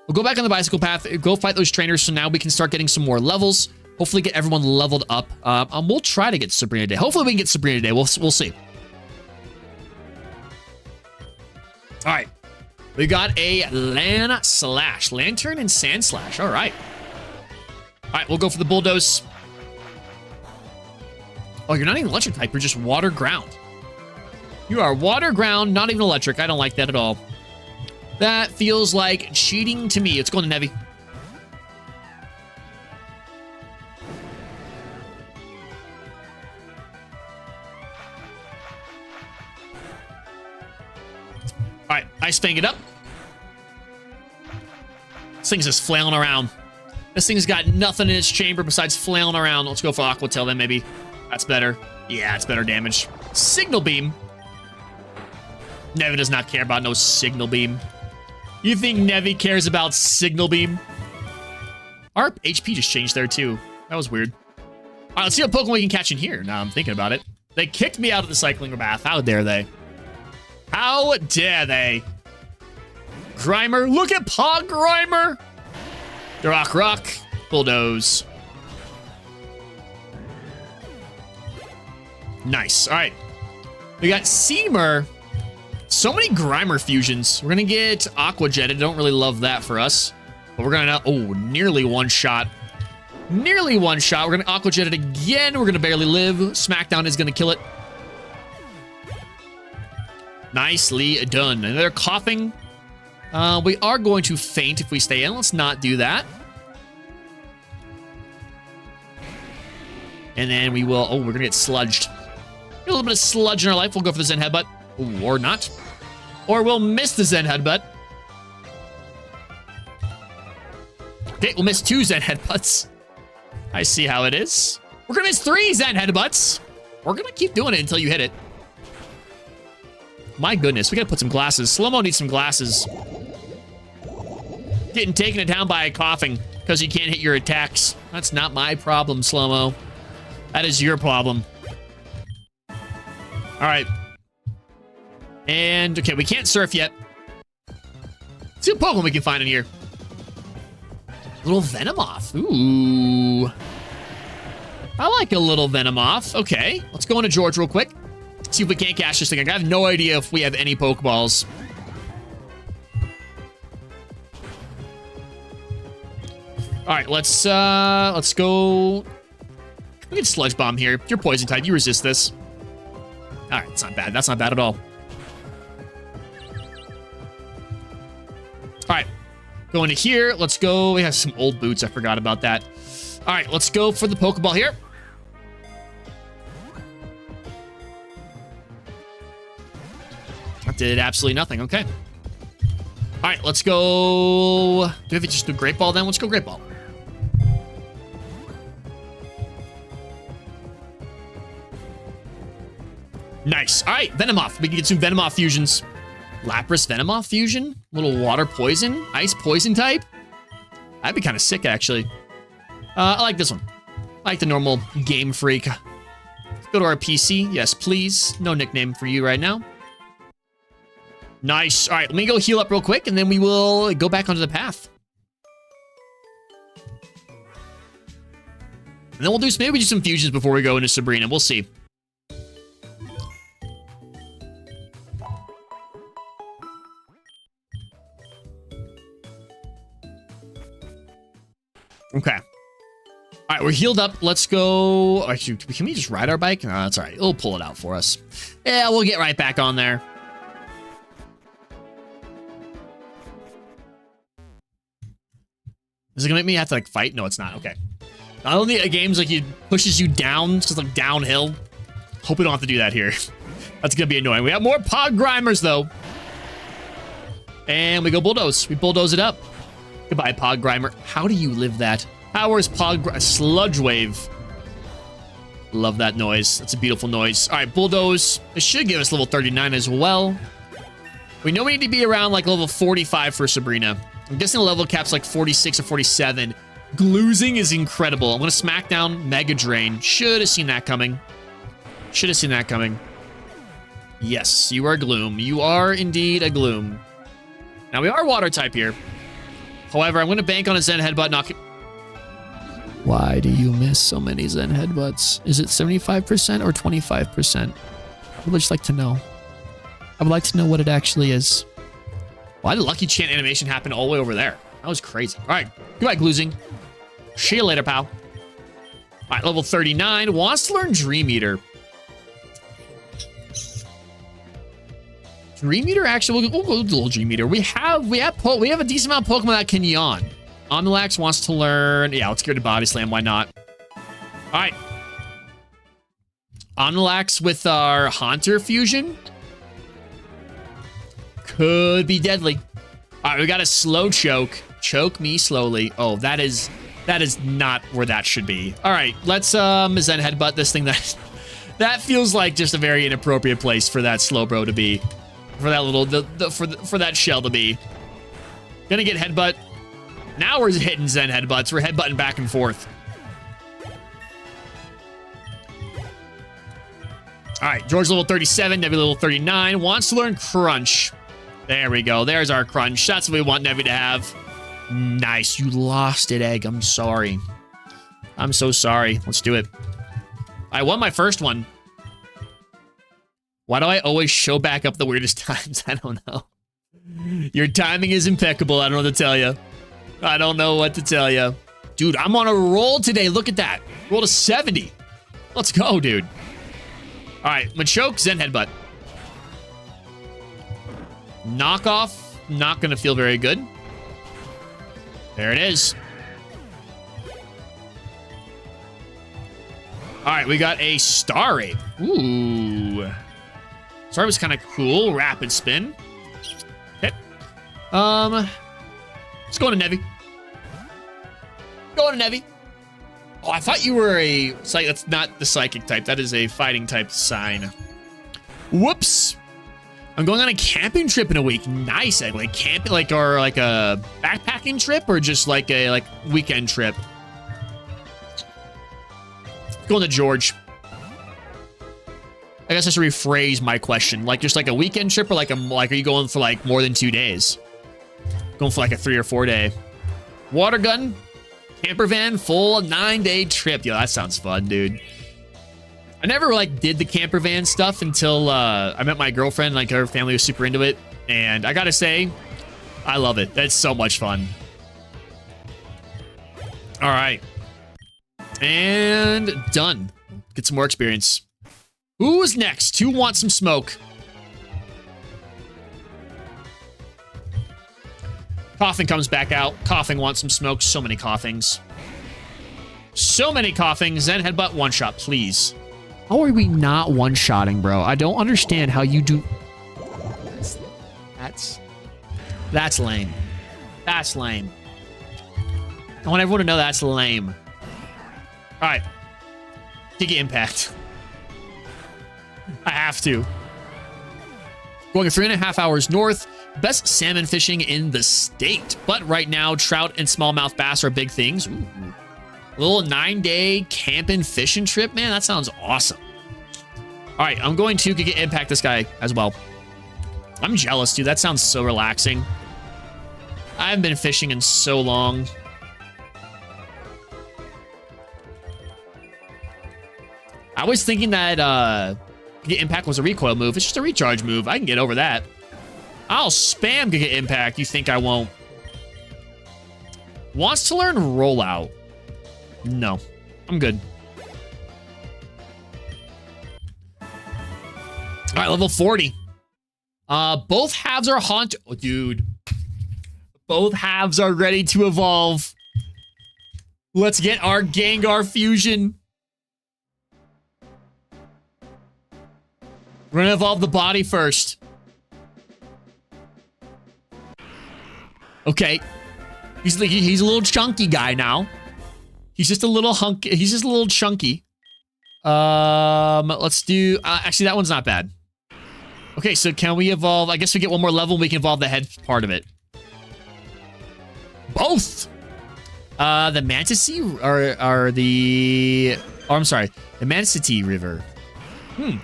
We'll go back on the bicycle path, go fight those trainers, so now we can start getting some more levels. Hopefully get everyone leveled up. We'll try to get Sabrina today. Hopefully we can get Sabrina today. We'll see. All right. We got a Lantern and Sand Slash. All right. All right, we'll go for the Bulldoze. Oh, you're not even electric type. You're just water ground. You are water ground, not even electric. I don't like that at all. That feels like cheating to me. It's going to Nevi. All right, Ice Fang it up. This thing's just flailing around. This thing's got nothing in its chamber besides flailing around. Let's go for Aqua Tail then, maybe. That's better. Yeah, it's better damage. Signal Beam. Nevi does not care about no Signal Beam. You think Nevi cares about Signal Beam? Our HP just changed there, too. That was weird. All right, let's see what Pokemon we can catch in here. Now I'm thinking about it. They kicked me out of the cycling bath. How dare they? How dare they? Grimer. Look at Pog Grimer. Rock. Bulldoze. Nice. All right. We got Seamer. So many Grimer fusions. We're going to get Aqua Jetted. Don't really love that for us. But we're going to... Oh, nearly one shot. Nearly one shot. We're going to Aqua Jet it again. We're going to barely live. Smackdown is going to kill it. Nicely done. And they're coughing. We are going to faint if we stay in. Let's not do that. And then we will... Oh, we're going to get sludged. Get a little bit of sludge in our life. We'll go for the Zen Headbutt. Ooh, or not. Or we'll miss the Zen Headbutt. Okay, we'll miss 2 Zen Headbutts. I see how it is. We're going to miss 3 Zen Headbutts. We're going to keep doing it until you hit it. My goodness, we got to put some glasses. Slow-mo needs some glasses. Getting taken down by coughing because you can't hit your attacks. That's not my problem, Slow-mo. That is your problem. All right. And, okay, we can't surf yet. see what Pokemon we can find in here. Little Venomoth. Ooh. I like a little Venomoth. Okay, let's go into George real quick. See if we can't catch this thing. I have no idea if we have any Pokeballs. All right, let's go. We can Sludge Bomb here. You're Poison type. You resist this. All right, it's not bad. That's not bad at all. All right, go into here. Let's go. We have some old boots. I forgot about that. All right, let's go for the Pokeball here. That did absolutely nothing. Okay. All right, let's go. Do we have to just do Great Ball then? Let's go Great Ball. Nice. All right, Venomoth. We can get some Venomoth fusions. Lapras Venomoth fusion? Little water poison? Ice poison type? That'd be kind of sick, actually. I like this one. I like the normal Game Freak. Let's go to our PC. Yes, please. No nickname for you right now. Nice. All right, let me go heal up real quick, and then we will go back onto the path. And then we'll do, maybe do some fusions before we go into Sabrina. We'll see. Okay. All right, we're healed up. Let's go. Actually, can we just ride our bike? No, that's all right. It'll pull it out for us. Yeah, we'll get right back on there. Is it gonna make me have to like fight? No, it's not. Okay. Not only a game's like it pushes you down, it's just like downhill. Hope we don't have to do that here. That's gonna be annoying. We have more Pod Grimers though. And we go bulldoze. We bulldoze it up. Goodbye, Pod Grimer. How do you live that? Powers Sludge Wave. Love that noise. That's a beautiful noise. All right, Bulldoze. It should give us level 39 as well. We know we need to be around like level 45 for Sabrina. I'm guessing the level cap's like 46 or 47. Gloozing is incredible. I'm going to smack down Mega Drain. Should have seen that coming. Should have seen that coming. Yes, you are Gloom. You are indeed a Gloom. Now, we are Water type here. However, I'm going to bank on a Zen Headbutt. Knock it. Why do you miss so many Zen Headbutts? Is it 75% or 25%? I would just like to know. I would like to know what it actually is. Why did Lucky Chant animation happen all the way over there? That was crazy. All right. Goodbye, Gloozing. See you later, pal. All right, level 39. Wants to learn Dream Eater. Dream Eater, actually, we'll go with a little Dream Eater. We have a decent amount of Pokemon that can yawn. Omnilax wants to learn. Yeah, let's go to Body Slam. Why not? All right. Omnilax with our Haunter fusion. Could be deadly. All right, we got a slow choke. Choke me slowly. Oh, that is not where that should be. All right, let's Zen Headbutt this thing. That feels like just a very inappropriate place for that slow bro to be. For that little for that shell to be. Gonna get Headbutt. Now we're hitting Zen Headbutts. We're headbutting back and forth. All right, George level 37, Nevi level 39. Wants to learn Crunch. There we go. There's our Crunch. That's what we want Nevi to have. Nice. You lost it, Egg. I'm sorry. I'm so sorry. Let's do it. I won my first one. Why do I always show back up the weirdest times? I don't know. Your timing is impeccable. I don't know what to tell you. I don't know what to tell you. Dude, I'm on a roll today. Look at that. Roll to 70. Let's go, dude. All right, Machoke, Zen Headbutt. Knockoff, not going to feel very good. There it is. All right, we got a Star Ape. Ooh. Star Ape was kind of cool. Rapid Spin. Okay. Let's go to Nevi. Go to Nevi. Oh, I thought you were a psychic. That's not the psychic type. That is a fighting type sign. Whoops. I'm going on a camping trip in a week. Nice. Like camping, or like a backpacking trip, or just like a weekend trip. Going to George. I guess I should rephrase my question. Like just like a weekend trip, or are you going for like more than 2 days? Going for like a 3 or 4 day. Water gun, camper van, full 9-day trip. Yo, that sounds fun, dude. I never like did the camper van stuff until I met my girlfriend. Like her family was super into it. And I gotta say, I love it. That's so much fun. All right. And done. Get some more experience. Who's next? Who wants some smoke? Coughing comes back out. Coughing wants some smoke. So many coughings. So many coughings. Then headbutt one shot, please. How are we not one-shotting, bro? I don't understand how you do... That's lame. That's lame. I want everyone to know that's lame. All right. Giga Impact. I have to. Going 3.5 hours north. Best salmon fishing in the state. But right now, trout and smallmouth bass are big things. Ooh. A little 9-day camping fishing trip. Man, that sounds awesome. All right, I'm going to Giga Impact this guy as well. I'm jealous, dude. That sounds so relaxing. I haven't been fishing in so long. I was thinking that Giga Impact was a recoil move. It's just a recharge move. I can get over that. I'll spam Giga Impact. You think I won't? Wants to learn rollout. No, I'm good. All right, level 40. Both halves are haunt. Oh, dude. Both halves are ready to evolve. Let's get our Gengar fusion. We're gonna evolve the body first. Okay. He's a little chunky guy now. He's just a little hunk. He's just a little chunky. Let's do... actually, that one's not bad. Okay, so can we evolve... I guess we get one more level and we can evolve the head part of it. Both! The Mantisee are the... Oh, I'm sorry. The Manistee River. Am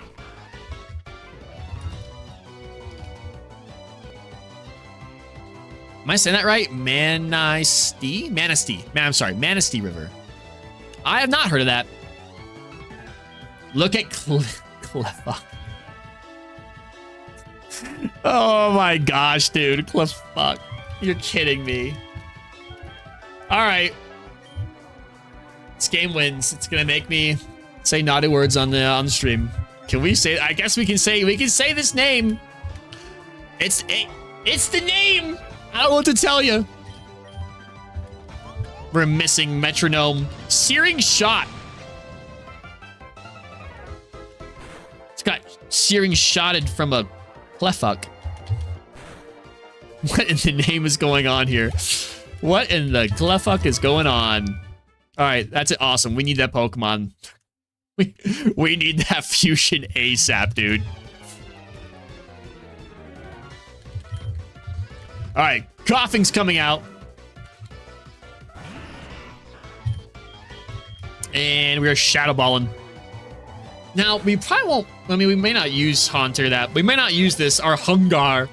I saying that right? Manistee? Manistee. I'm sorry. Manistee River. I have not heard of that. Look at Cleffuck. Oh my gosh, dude. Cleffuck. You're kidding me. All right. This game wins. It's gonna make me say naughty words on the stream. Can we say? I guess we can say this name. It's the name. I don't know what to tell you. We're missing metronome. Searing shot. It's got searing shotted from a Cleffuck. What in the name is going on here? What in the Cleffuck is going on? All right, that's it. Awesome. We need that Pokemon. We need that fusion ASAP, dude. All right, coughing's coming out. And we are shadow balling. Now, we probably won't... I mean, we may not use Haunter that... We may not use this, our Hungar,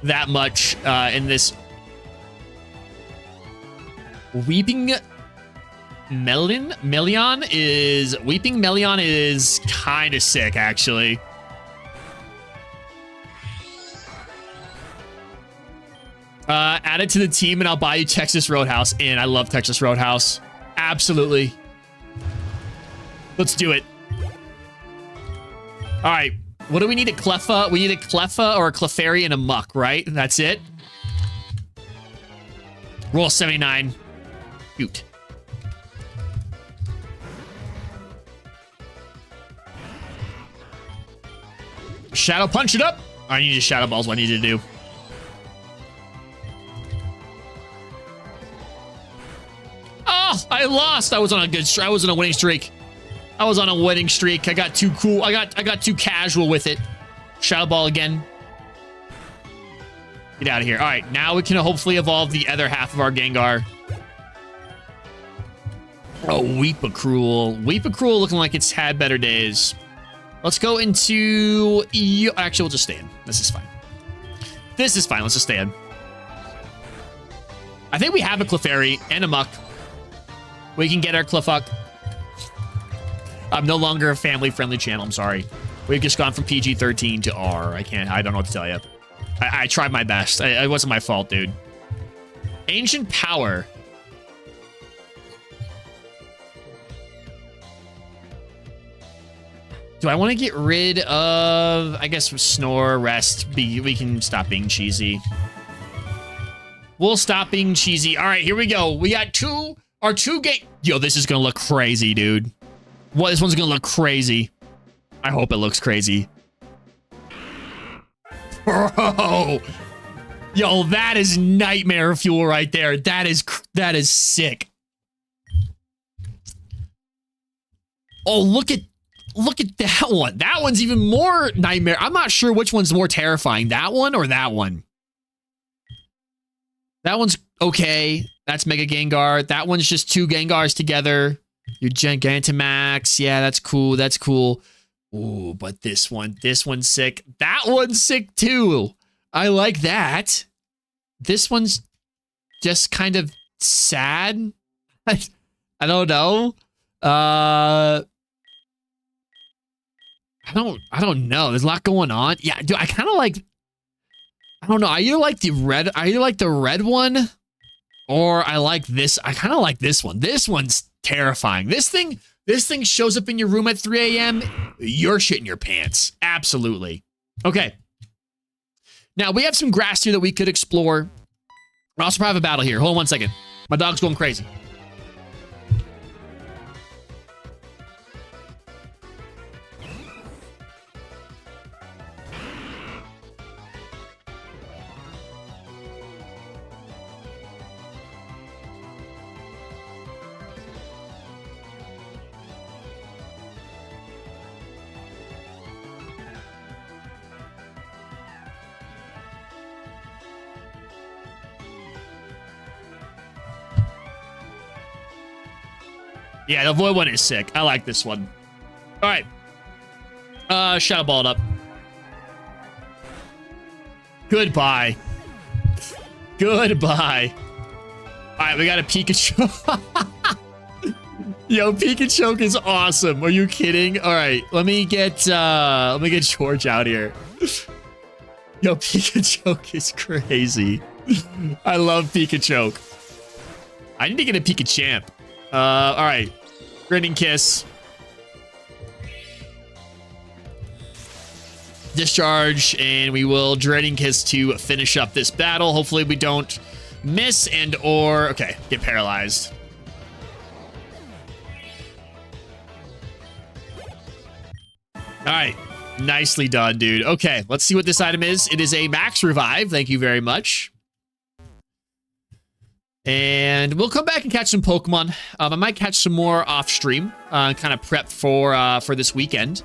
that much in this... Weeping Melion is... Weeping Melion is kind of sick, actually. Add it to the team and I'll buy you Texas Roadhouse. And I love Texas Roadhouse. Absolutely. Let's do it. All right. What do we need? A Cleffa? We need a Cleffa or a Clefairy and a Muck, right? That's it. Roll 79. Shoot. Shadow punch it up. I need to Shadow Balls. What I need to do. Oh, I lost. I was on a good streak. I was on a winning streak. I was on a winning streak. I got too cool. I got too casual with it. Shadow Ball again. Get out of here. All right, now we can hopefully evolve the other half of our Gengar. Oh, Weepacruel. Weepacruel looking like it's had better days. Let's go into... Actually, we'll just stay in. This is fine. This is fine. Let's just stay in. I think we have a Clefairy and a Muck. We can get our Clefuck. I'm no longer a family-friendly channel. I'm sorry. We've just gone from PG-13 to R. I don't know what to tell you. I tried my best. It wasn't my fault, dude. Ancient Power. Do I want to get rid of... I guess Snore, Rest. We can stop being cheesy. We'll stop being cheesy. All right, here we go. We got our two game... Yo, this is going to look crazy, dude. What? This one's going to look crazy. I hope it looks crazy. Bro. Yo, that is nightmare fuel right there. That is sick. Oh, look at that one. That one's even more nightmare. I'm not sure which one's more terrifying, that one or that one. That one's okay. That's Mega Gengar. That one's just two Gengars together. Your Gigantamax. Yeah, that's cool. That's cool. Ooh, but this one's sick. That one's sick too. I like that. This one's just kind of sad. I don't know. I don't know. There's a lot going on. Yeah, dude, I kind of like... I don't know. I either like the red one, or I like this. I kind of like this one. This one's terrifying. This thing shows up in your room at 3 a.m. You're shitting your pants. Absolutely. Okay. Now, we have some grass here that we could explore. I also have a battle here. Hold on one second. My dog's going crazy. Yeah, the Void one is sick. I like this one. All right. Shadow Ball it up. Goodbye. Goodbye. All right, we got a Pikachu. Yo, Pikachu is awesome. Are you kidding? All right, let me get George out here. Yo, Pikachu is crazy. I love Pikachu. I need to get a Pikachamp. All right. Grinning Kiss. Discharge, and we will Dreading Kiss to finish up this battle. Hopefully we don't miss and or... Okay, get paralyzed. All right. Nicely done, dude. Okay, let's see what this item is. It is a Max Revive. Thank you very much. And we'll come back and catch some Pokemon. I might catch some more off stream, kind of prep for this weekend.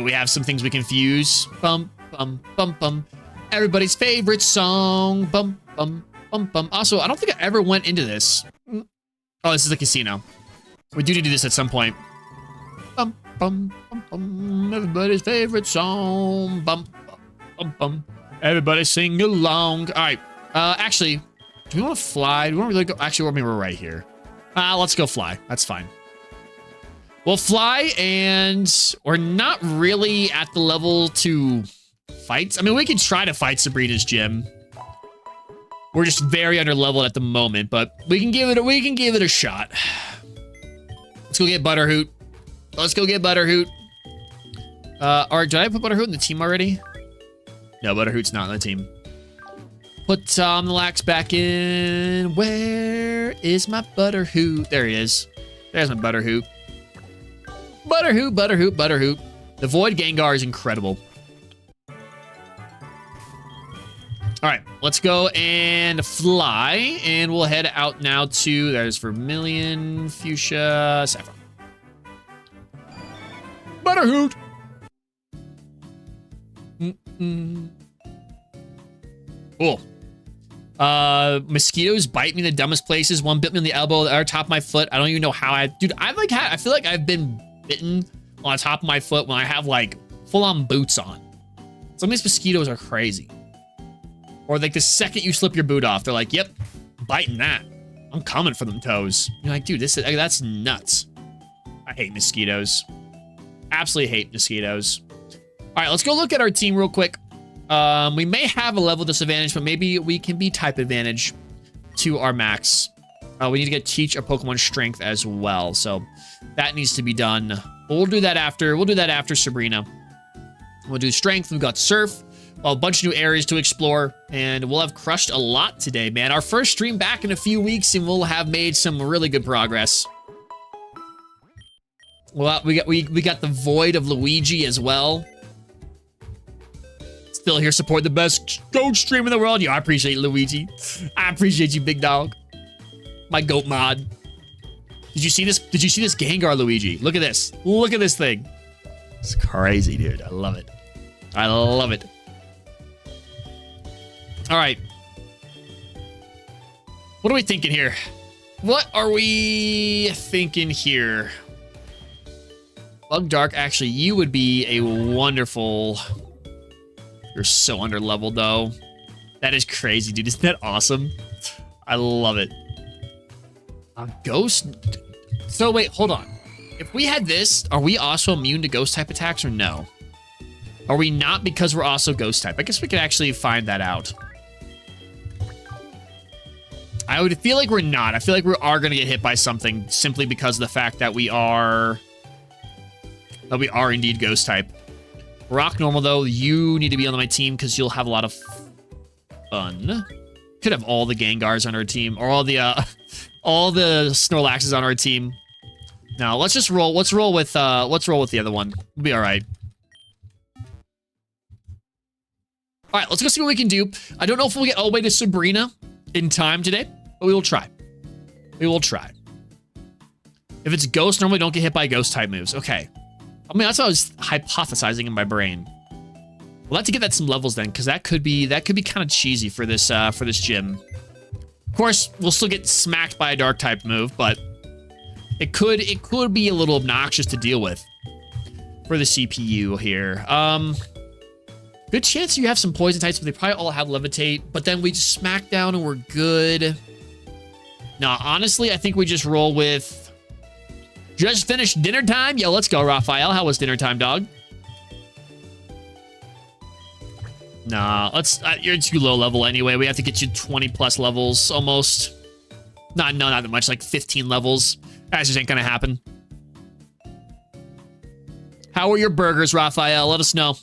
We have some things we can fuse. Bum, bum, bum, bum. Everybody's favorite song. Bum, bum, bum, bum. Also, I don't think I ever went into this. Oh, this is the casino. We do need to do this at some point. Bum, bum, bum, bum. Everybody's favorite song. Bum, bum, bum, bum. Everybody sing along. All right. Actually... Do we want to fly? Do we want to really go? Actually, I mean, we're right here. Let's go fly. That's fine. We'll fly, and we're not really at the level to fight. I mean, we could try to fight Sabrina's gym. We're just very under leveled at the moment, but we can give it a shot. Let's go get Butterhoot. Let's go get Butterhoot. Or did I put Butterhoot in the team already? No, Butterhoot's not in the team. Put the lax back in. Where is my Butterhoot? There he is. There's my Butterhoot. Butterhoot, Butterhoot, Butterhoot. The Void Gengar is incredible. All right, let's go and fly. And we'll head out now to, there's Vermilion, Fuchsia, Saffron. Butterhoot. Cool. Mosquitoes bite me in the dumbest places. One bit me on the elbow, the other top of my foot. I don't even know how I... Dude, I feel like I've been bitten on the top of my foot when I have, like, full-on boots on. Some of these mosquitoes are crazy. Or, like, the second you slip your boot off, they're like, yep, biting that. I'm coming for them toes. You're like, dude, that's nuts. I hate mosquitoes. Absolutely hate mosquitoes. All right, let's go look at our team real quick. We may have a level disadvantage, but maybe we can be type advantage to our max. We need to teach our Pokemon strength as well. So that needs to be done. We'll do that after. We'll do that after Sabrina. We'll do strength. We've got surf. Well, a bunch of new areas to explore, and we'll have crushed a lot today, man. Our first stream back in a few weeks, and we'll have made some really good progress. Well, we got the Void of Luigi as well. Still here, support the best goat stream in the world. Yo, I appreciate Luigi. I appreciate you, big dog. My goat mod. Did you see this? Did you see this Gengar, Luigi? Look at this. Look at this thing. It's crazy, dude. I love it. I love it. All right. What are we thinking here? What are we thinking here? Bug Dark, actually, you would be a wonderful... You're so under-leveled, though. That is crazy, dude. Isn't that awesome? I love it. Ghost... So, wait, hold on. If we had this, are we also immune to Ghost-type attacks, or no? Are we not because we're also Ghost-type? I guess we could actually find that out. I would feel like we're not. I feel like we are going to get hit by something simply because of the fact that we are indeed Ghost-type. Rock normal, though. You need to be on my team because you'll have a lot of fun. Could have all the Gengars on our team, or all the Snorlaxes on our team. Now let's just roll. Let's roll with the other one. We'll be all right. All right, let's go see what we can do. I don't know if we'll get all the way to Sabrina in time today, but we will try. We will try. If it's Ghost, normally don't get hit by Ghost-type moves. Okay. I mean, that's what I was hypothesizing in my brain. We'll have to get that some levels then, because that could be kind of cheesy for this gym. Of course, we'll still get smacked by a Dark-type move, but it could be a little obnoxious to deal with for the CPU here. Good chance you have some poison types, but they probably all have levitate. But then we just smack down and we're good. Nah, honestly, I think we just roll with... Just finished dinner time? Yo, let's go, Raphael. How was dinner time, dog? Nah, you're too low level anyway. We have to get you 20 plus levels almost. Not that much, like 15 levels. That just ain't gonna happen. How are your burgers, Raphael? Let us know.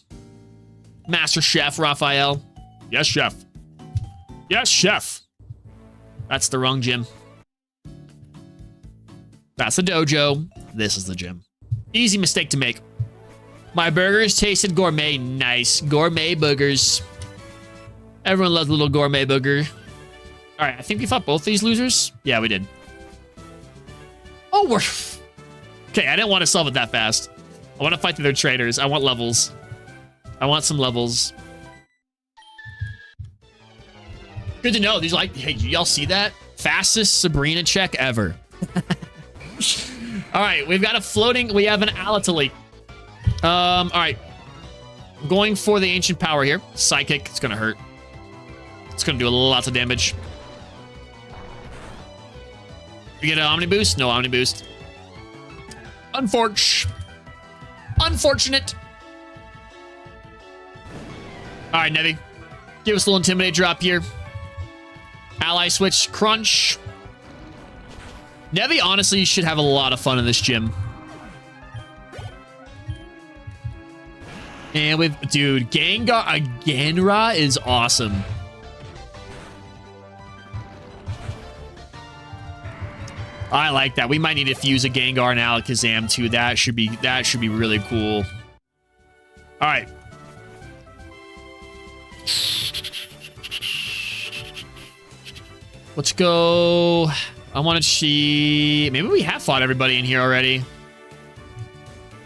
Master Chef, Raphael. Yes, chef. Yes, chef. That's the wrong gym. That's the dojo. This is the gym. Easy mistake to make. My burgers tasted gourmet. Nice. Gourmet boogers. Everyone loves a little gourmet booger. All right, I think we fought both these losers. Yeah, we did. Oh, we're... Okay, I didn't want to solve it that fast. I want to fight the other traders. I want levels. I want some levels. Good to know. These like, hey, y'all see that? Fastest Sabrina check ever. All right, we've got a floating. We have an Alatali. All right. I'm going for the ancient power here. Psychic. It's gonna hurt. It's gonna do lots of damage. We get an Omni boost? No Omni boost. Unfortunate. All right, Nevi. Give us a little Intimidate drop here. Ally switch. Crunch. Nevi honestly should have a lot of fun in this gym. And with, dude, Genra is awesome. I like that. We might need to fuse a Gengar and Alakazam too. That should be really cool. All right. Let's go. I want to see... Maybe we have fought everybody in here already.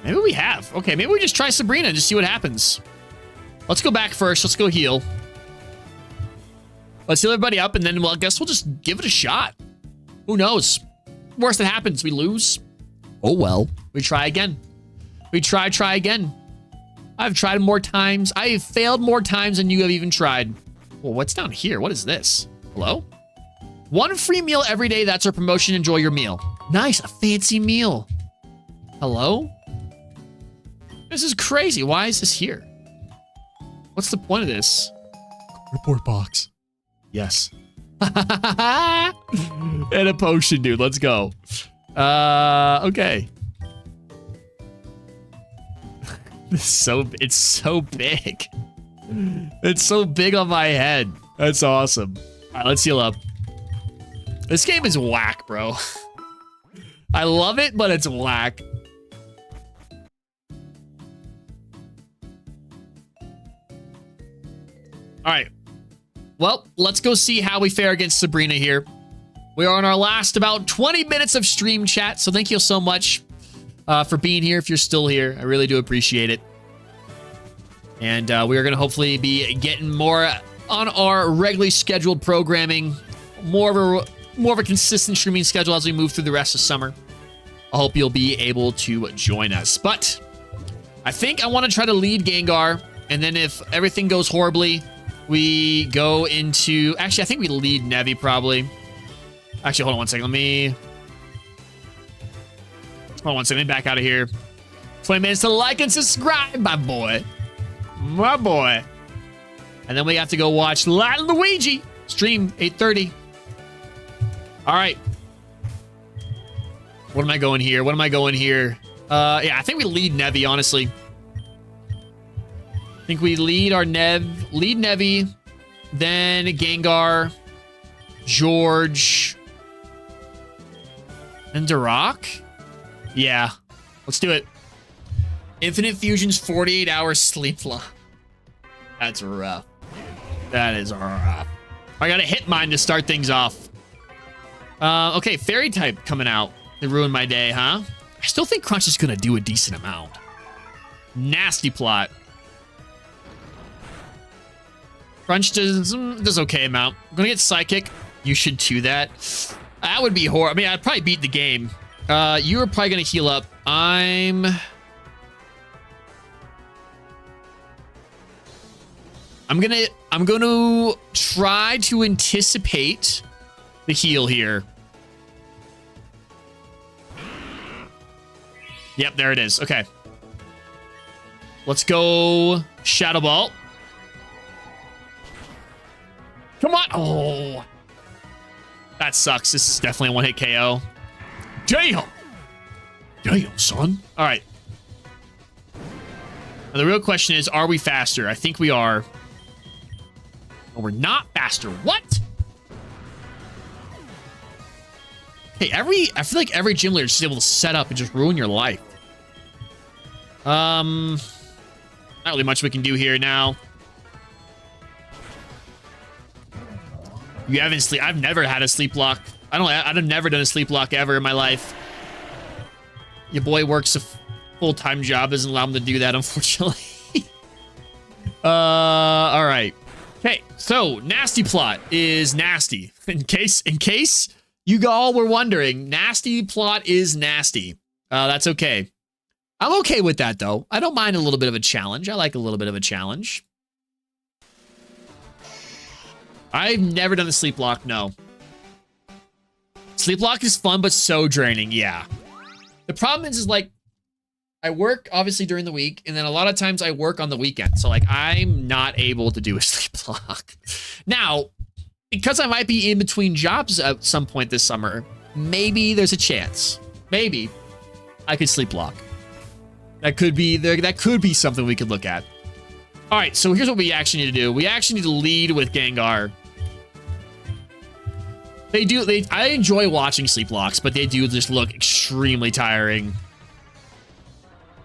Maybe we have. Okay, maybe we just try Sabrina and just see what happens. Let's go back first. Let's go heal. Let's heal everybody up, and then, well, I guess we'll just give it a shot. Who knows? Worst that happens, we lose. Oh, well. We try again. We try again. I've tried more times. I have failed more times than you have even tried. Well, what's down here? What is this? Hello? 1 free meal every day. That's our promotion. Enjoy your meal. Nice. A fancy meal. Hello? This is crazy. Why is this here? What's the point of this? Report box. Yes. And a potion, dude. Let's go. Okay. It's so big. It's so big on my head. That's awesome. All right, let's heal up. This game is whack, bro. I love it, but it's whack. All right. Well, let's go see how we fare against Sabrina here. We are on our last about 20 minutes of stream chat, so thank you so much for being here. If you're still here, I really do appreciate it. And we are going to hopefully be getting more on our regularly scheduled programming, more of a consistent streaming schedule as we move through the rest of summer. I hope you'll be able to join us. But I think I want to try to lead Gengar, and then if everything goes horribly, we go into... Actually, I think we lead Nevi probably. Actually, hold on one second. Hold on one second. Let me back out of here. 20 minutes to like and subscribe, my boy. My boy. And then we have to go watch Luigi stream 8:30. All right. What am I going here? What am I going here? Yeah, I think we lead Nevi, honestly. I think we lead our lead Nevi, then Gengar, George, and Duroc? Yeah, let's do it. Infinite Fusion's 48-hour sleep lock. That's rough. That is rough. I got a hit mine to start things off. Okay, Fairy type coming out. They ruined my day, huh? I still think Crunch is going to do a decent amount. Nasty plot. Crunch does okay amount. I'm going to get Psychic. You should do that. That would be horrible. I mean, I'd probably beat the game. You are probably going to heal up. I'm going to try to anticipate the heal here. Yep, there it is. Okay. Let's go Shadow Ball. Come on. Oh. That sucks. This is definitely a one-hit KO. Damn. Damn, son. All right. Now, the real question is, are we faster? I think we are. No, we're not faster. What? Hey, I feel like every gym leader is just able to set up and just ruin your life. Not really much we can do here now. You haven't sleep. I've never had a sleep lock. I've never done a sleep lock ever in my life. Your boy works a full-time job, doesn't allow him to do that, unfortunately. All right. Okay, so Nasty Plot is nasty. In case you all were wondering, Nasty Plot is nasty. That's okay. I'm okay with that, though. I don't mind a little bit of a challenge. I like a little bit of a challenge. I've never done the sleep lock, no. Sleep lock is fun, but so draining, yeah. The problem is like, I work, obviously, during the week, and then a lot of times I work on the weekend. So, like, I'm not able to do a sleep lock. Now, because I might be in between jobs at some point this summer, maybe there's a chance. Maybe I could sleep lock. That could be something we could look at. All right, so here's what we actually need to do. We actually need to lead with Gengar. I enjoy watching sleep locks, but they do just look extremely tiring.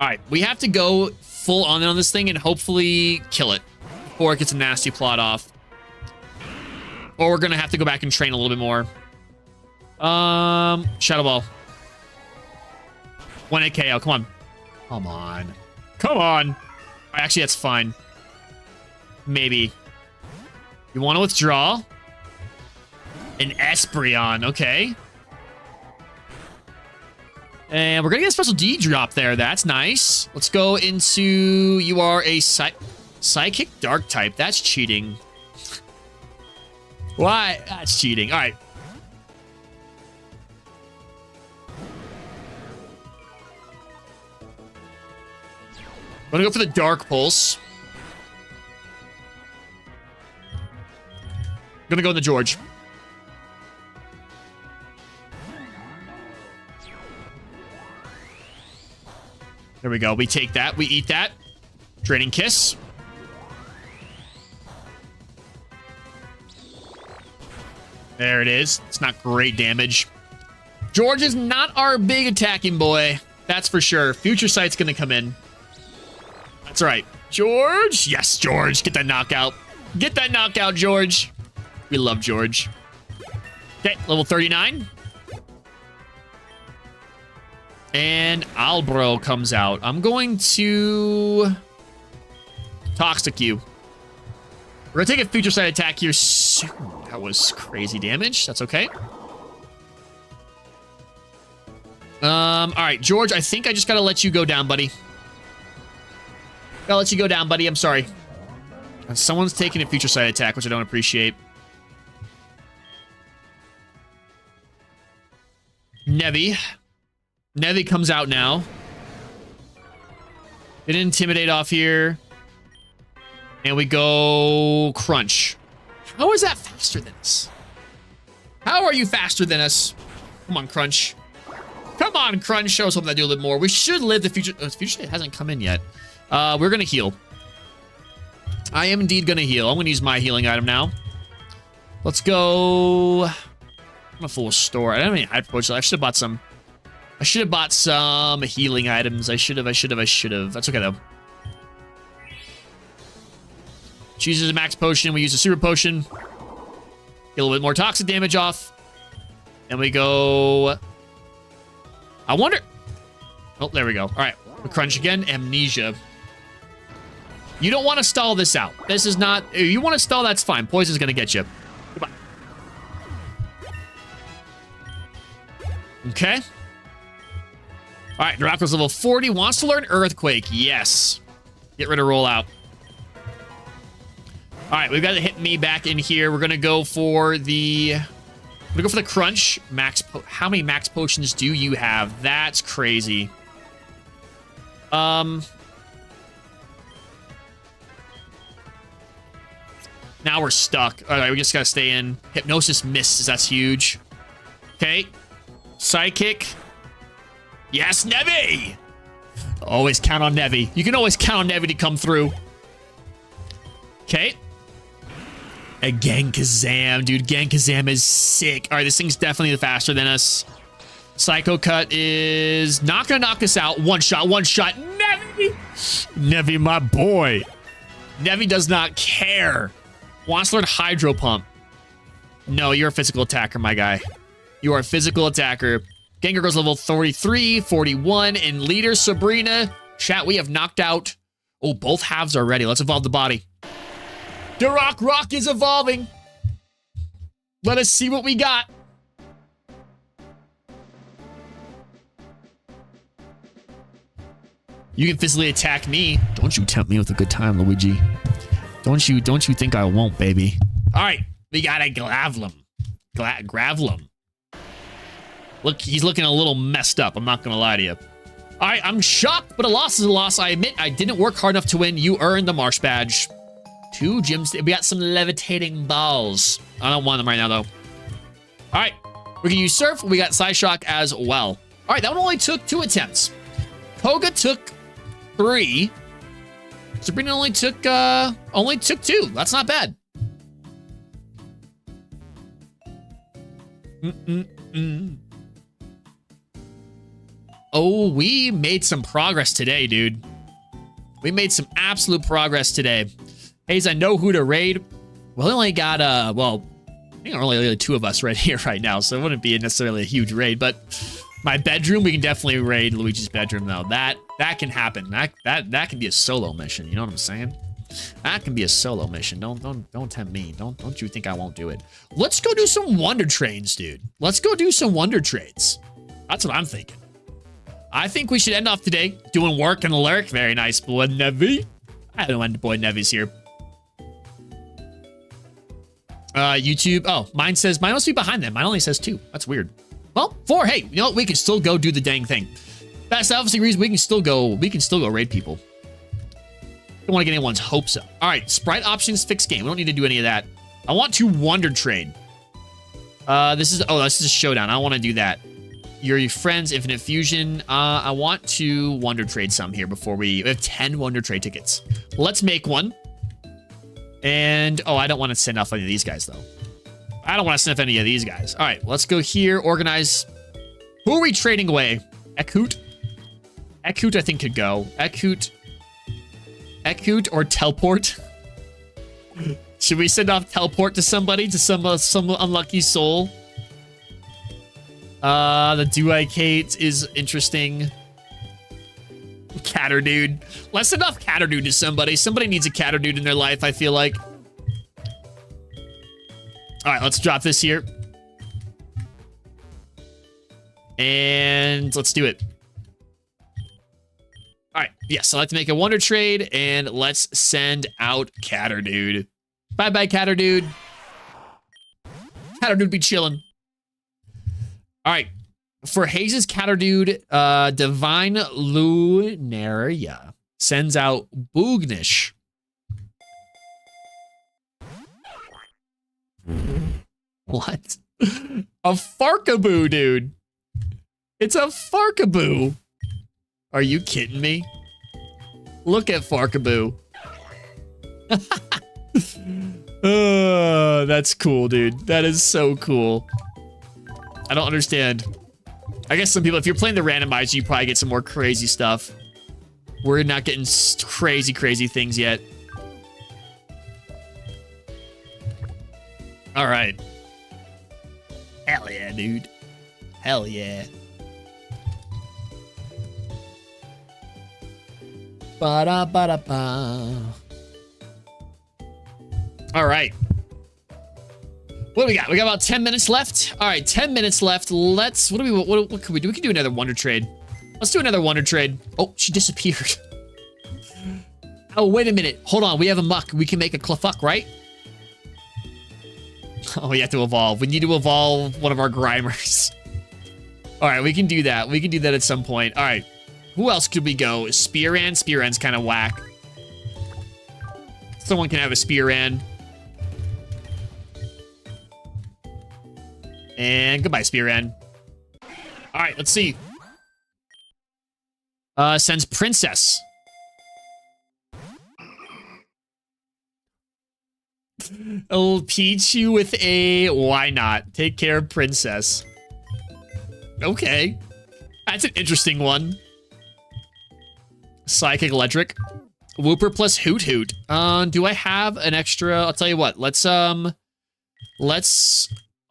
All right, we have to go full on this thing and hopefully kill it before it gets a nasty plot off. Or we're gonna have to go back and train a little bit more. Shadow Ball. 1-hit KO, come on. Come on. Come on. Actually, that's fine. Maybe. You want to withdraw? An Espeon, okay. And we're going to get a special D drop there. That's nice. Let's go into... You are a Psychic Dark type. That's cheating. Why? That's cheating. All right. Gonna go for the Dark Pulse. Gonna go in the George. There we go. We take that. We eat that. Draining Kiss. There it is. It's not great damage. George is not our big attacking boy. That's for sure. Future Sight's gonna come in. That's right. George. Yes, George. Get that knockout. Get that knockout, George. We love George. Okay, level 39. And Albro comes out. I'm going to Toxic you. We're gonna take a Future Sight attack here soon. That was crazy damage. That's okay. All right, George, I think I just gotta let you go down, buddy. Gotta let you go down, buddy. I'm sorry. And someone's taking a Future Sight attack, which I don't appreciate. Nevi. Nevi comes out now. Get Intimidate off here. And we go Crunch. How is that faster than us? How are you faster than us? Come on, Crunch. Come on, Crunch. Show us something that do a little more. We should live the Future... Oh, Future State hasn't come in yet. We're going to heal. I am indeed going to heal. I'm going to use my healing item now. Let's go... I'm a full store. I don't have any high potions. I should have bought some... I should have bought some healing items. I should have. That's okay, though. She uses a max potion. We use a super potion. Get a little bit more toxic damage off. And we go... I wonder... Oh, there we go. All right. We Crunch again. Amnesia. You don't want to stall this out. This is not... If you want to stall, that's fine. Poison's going to get you. Goodbye. Okay. All right, Duraco's level 40. Wants to learn Earthquake. Yes. Get rid of Rollout. All right, we've got to hit me back in here. We're going to go for the... I'm going to go for the Crunch. How many max potions do you have? That's crazy. Now we're stuck. All right, we just got to stay in. Hypnosis misses. That's huge. Okay. Psychic. Yes, Nevi! Always count on Nevi. You can always count on Nevi to come through. Okay. A Genkazam. Dude, Genkazam is sick. All right, this thing's definitely faster than us. Psycho Cut is not going to knock us out. One shot, one shot. Nevi! Nevi, my boy. Nevi does not care. Wants to learn Hydro Pump. No, you're a physical attacker, my guy. You are a physical attacker. Gengar goes level 43, 41, and leader Sabrina. Chat, we have knocked out... Oh, both halves are ready. Let's evolve the body. Duroc Rock is evolving. Let us see what we got. You can physically attack me. Don't you tempt me with a good time, Luigi. Don't you think I won't, baby. All right, we got a Gravlum. Gravlum. Look, he's looking a little messed up. I'm not going to lie to you. All right, I'm shocked, but a loss is a loss. I admit I didn't work hard enough to win. You earned the Marsh Badge. 2 gyms. We got some levitating balls. I don't want them right now, though. All right, we can use Surf. We got Psyshock as well. All right, that one only took 2 attempts. Koga took 3. Sabrina only took 2. That's not bad. Oh, we made some progress today, dude. We made some absolute progress today. Hayes, I know who to raid. We only got, well, I think only 2 of us right here right now, so it wouldn't be necessarily a huge raid, but my bedroom, we can definitely raid Luigi's bedroom, though. That can happen. That can be a solo mission, you know what I'm saying? That can be a solo mission. Don't tempt me. Don't you think I won't do it. Let's go do some Wonder Trades, dude. Let's go do some Wonder Trades. That's what I'm thinking. I think we should end off today doing work and lurk. Very nice, boy Nevi. I don't want boy Nevi's here. YouTube. Oh, mine must be behind them. Mine only says 2. That's weird. Well, 4. Hey, you know what? We can still go do the dang thing. Best obviously reason we can still go raid people. Don't want to get anyone's hopes up. All right, sprite options, fixed game. We don't need to do any of that. I want to wonder trade. This is a showdown. I don't want to do that. Your friends, infinite fusion. I want to wonder trade some here before we have 10 wonder trade tickets. Let's make one. And, oh, I don't want to send off any of these guys, though. I don't want to send off any of these guys. All right, let's go here, organize. Who are we trading away? Ekhoot? Ekhoot, I think, could go. Ekhoot or teleport? Should we send off teleport to somebody, to some unlucky soul? The Duicate is interesting. Catter dude. Let's send off Catter dude to somebody. Somebody needs a Catter dude in their life, I feel like. All right, let's drop this here. And let's do it. All right, yes, I'd like to make a wonder trade, and let's send out Catter dude. Bye-bye, Catter dude. Catter dude be chilling. All right, for Hayes' Catter dude, Divine Lunaria sends out Boognish. What? A Farkaboo, dude. It's a Farkaboo. Are you kidding me? Look at Farkaboo. That's cool, dude. That is so cool. I don't understand. I guess some people, if you're playing the randomizer, you probably get some more crazy stuff. We're not getting crazy things yet. All right. Hell yeah, dude. Hell yeah. Ba-da-ba-da-ba. All right. What do we got? We got about 10 minutes left. All right, 10 minutes left. Let's, what can we do? We can do another wonder trade. Let's do another wonder trade. Oh, she disappeared. Oh, wait a minute. Hold on. We have a muck. We can make a Clefuk, right? Oh, we have to evolve. We need to evolve one of our Grimers. All right, we can do that. We can do that at some point. All right. Who else could we go? Spearan? Spearan's kind of whack. Someone can have a Spearan. And goodbye, Spearan. All right, let's see. Sends Princess. I'll peach you with a why not? Take care of Princess. Okay. That's an interesting one. Psychic Electric. Whooper plus Hoot Hoot. Do I have an extra? I'll tell you what. Let's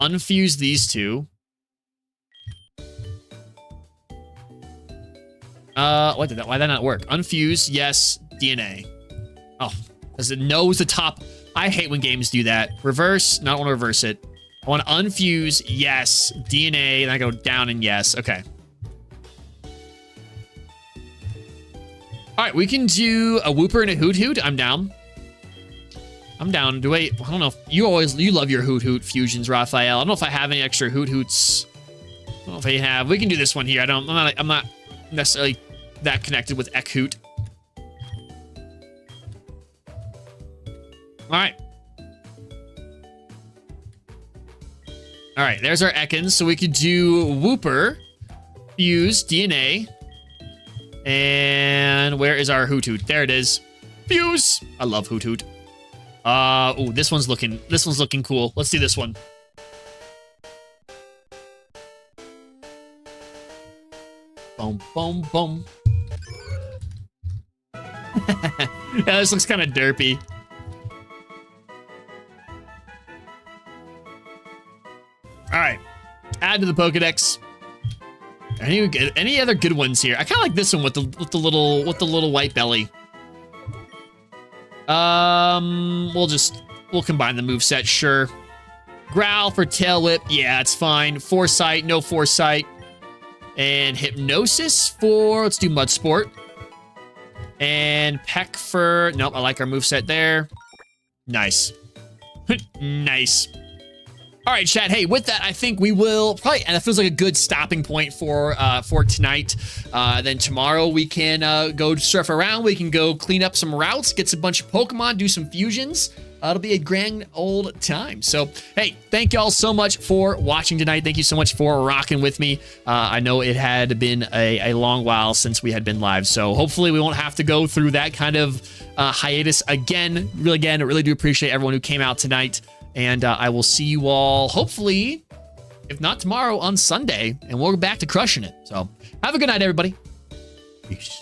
unfuse these two. Why did that not work? Unfuse, yes. DNA. Oh, because it knows the top. I hate when games do that. Reverse, not want to reverse it. I want to unfuse, yes. DNA, and I go down and yes. Okay. All right, we can do a Whooper and a Hoot Hoot. I'm down. I'm down. I don't know if you love your Hoot Hoot fusions, Raphael. I don't know if I have any extra Hoot Hoots. I don't know if I have. We can do this one here. I'm not necessarily that connected with Ekhoot. All right. All right, there's our Ekans. So we could do Whooper, fuse, DNA. And where is our Hoot Hoot? There it is. Fuse. I love Hoot Hoot. Oh, this one's looking cool. Let's do this one. Boom, boom, boom. Yeah, this looks kind of derpy. All right, add to the Pokedex. Any other good ones here? I kind of like this one with the little white belly. We'll combine the moveset, sure. Growl for Tail Whip, yeah, it's fine. Foresight, no Foresight. And Hypnosis for, let's do Mud Sport. And Peck for, nope, I like our moveset there. Nice. Nice. All right, chat. Hey, with that, I think we will probably, and that feels like a good stopping point for tonight. Then tomorrow we can go surf around. We can go clean up some routes, get some bunch of Pokemon, do some fusions. It'll be a grand old time. So, hey, thank y'all so much for watching tonight. Thank you so much for rocking with me. I know it had been a long while since we had been live, so hopefully we won't have to go through that kind of hiatus again. I really do appreciate everyone who came out tonight. And I will see you all, hopefully, if not tomorrow, on Sunday. And we'll go back to crushing it. So have a good night, everybody. Peace.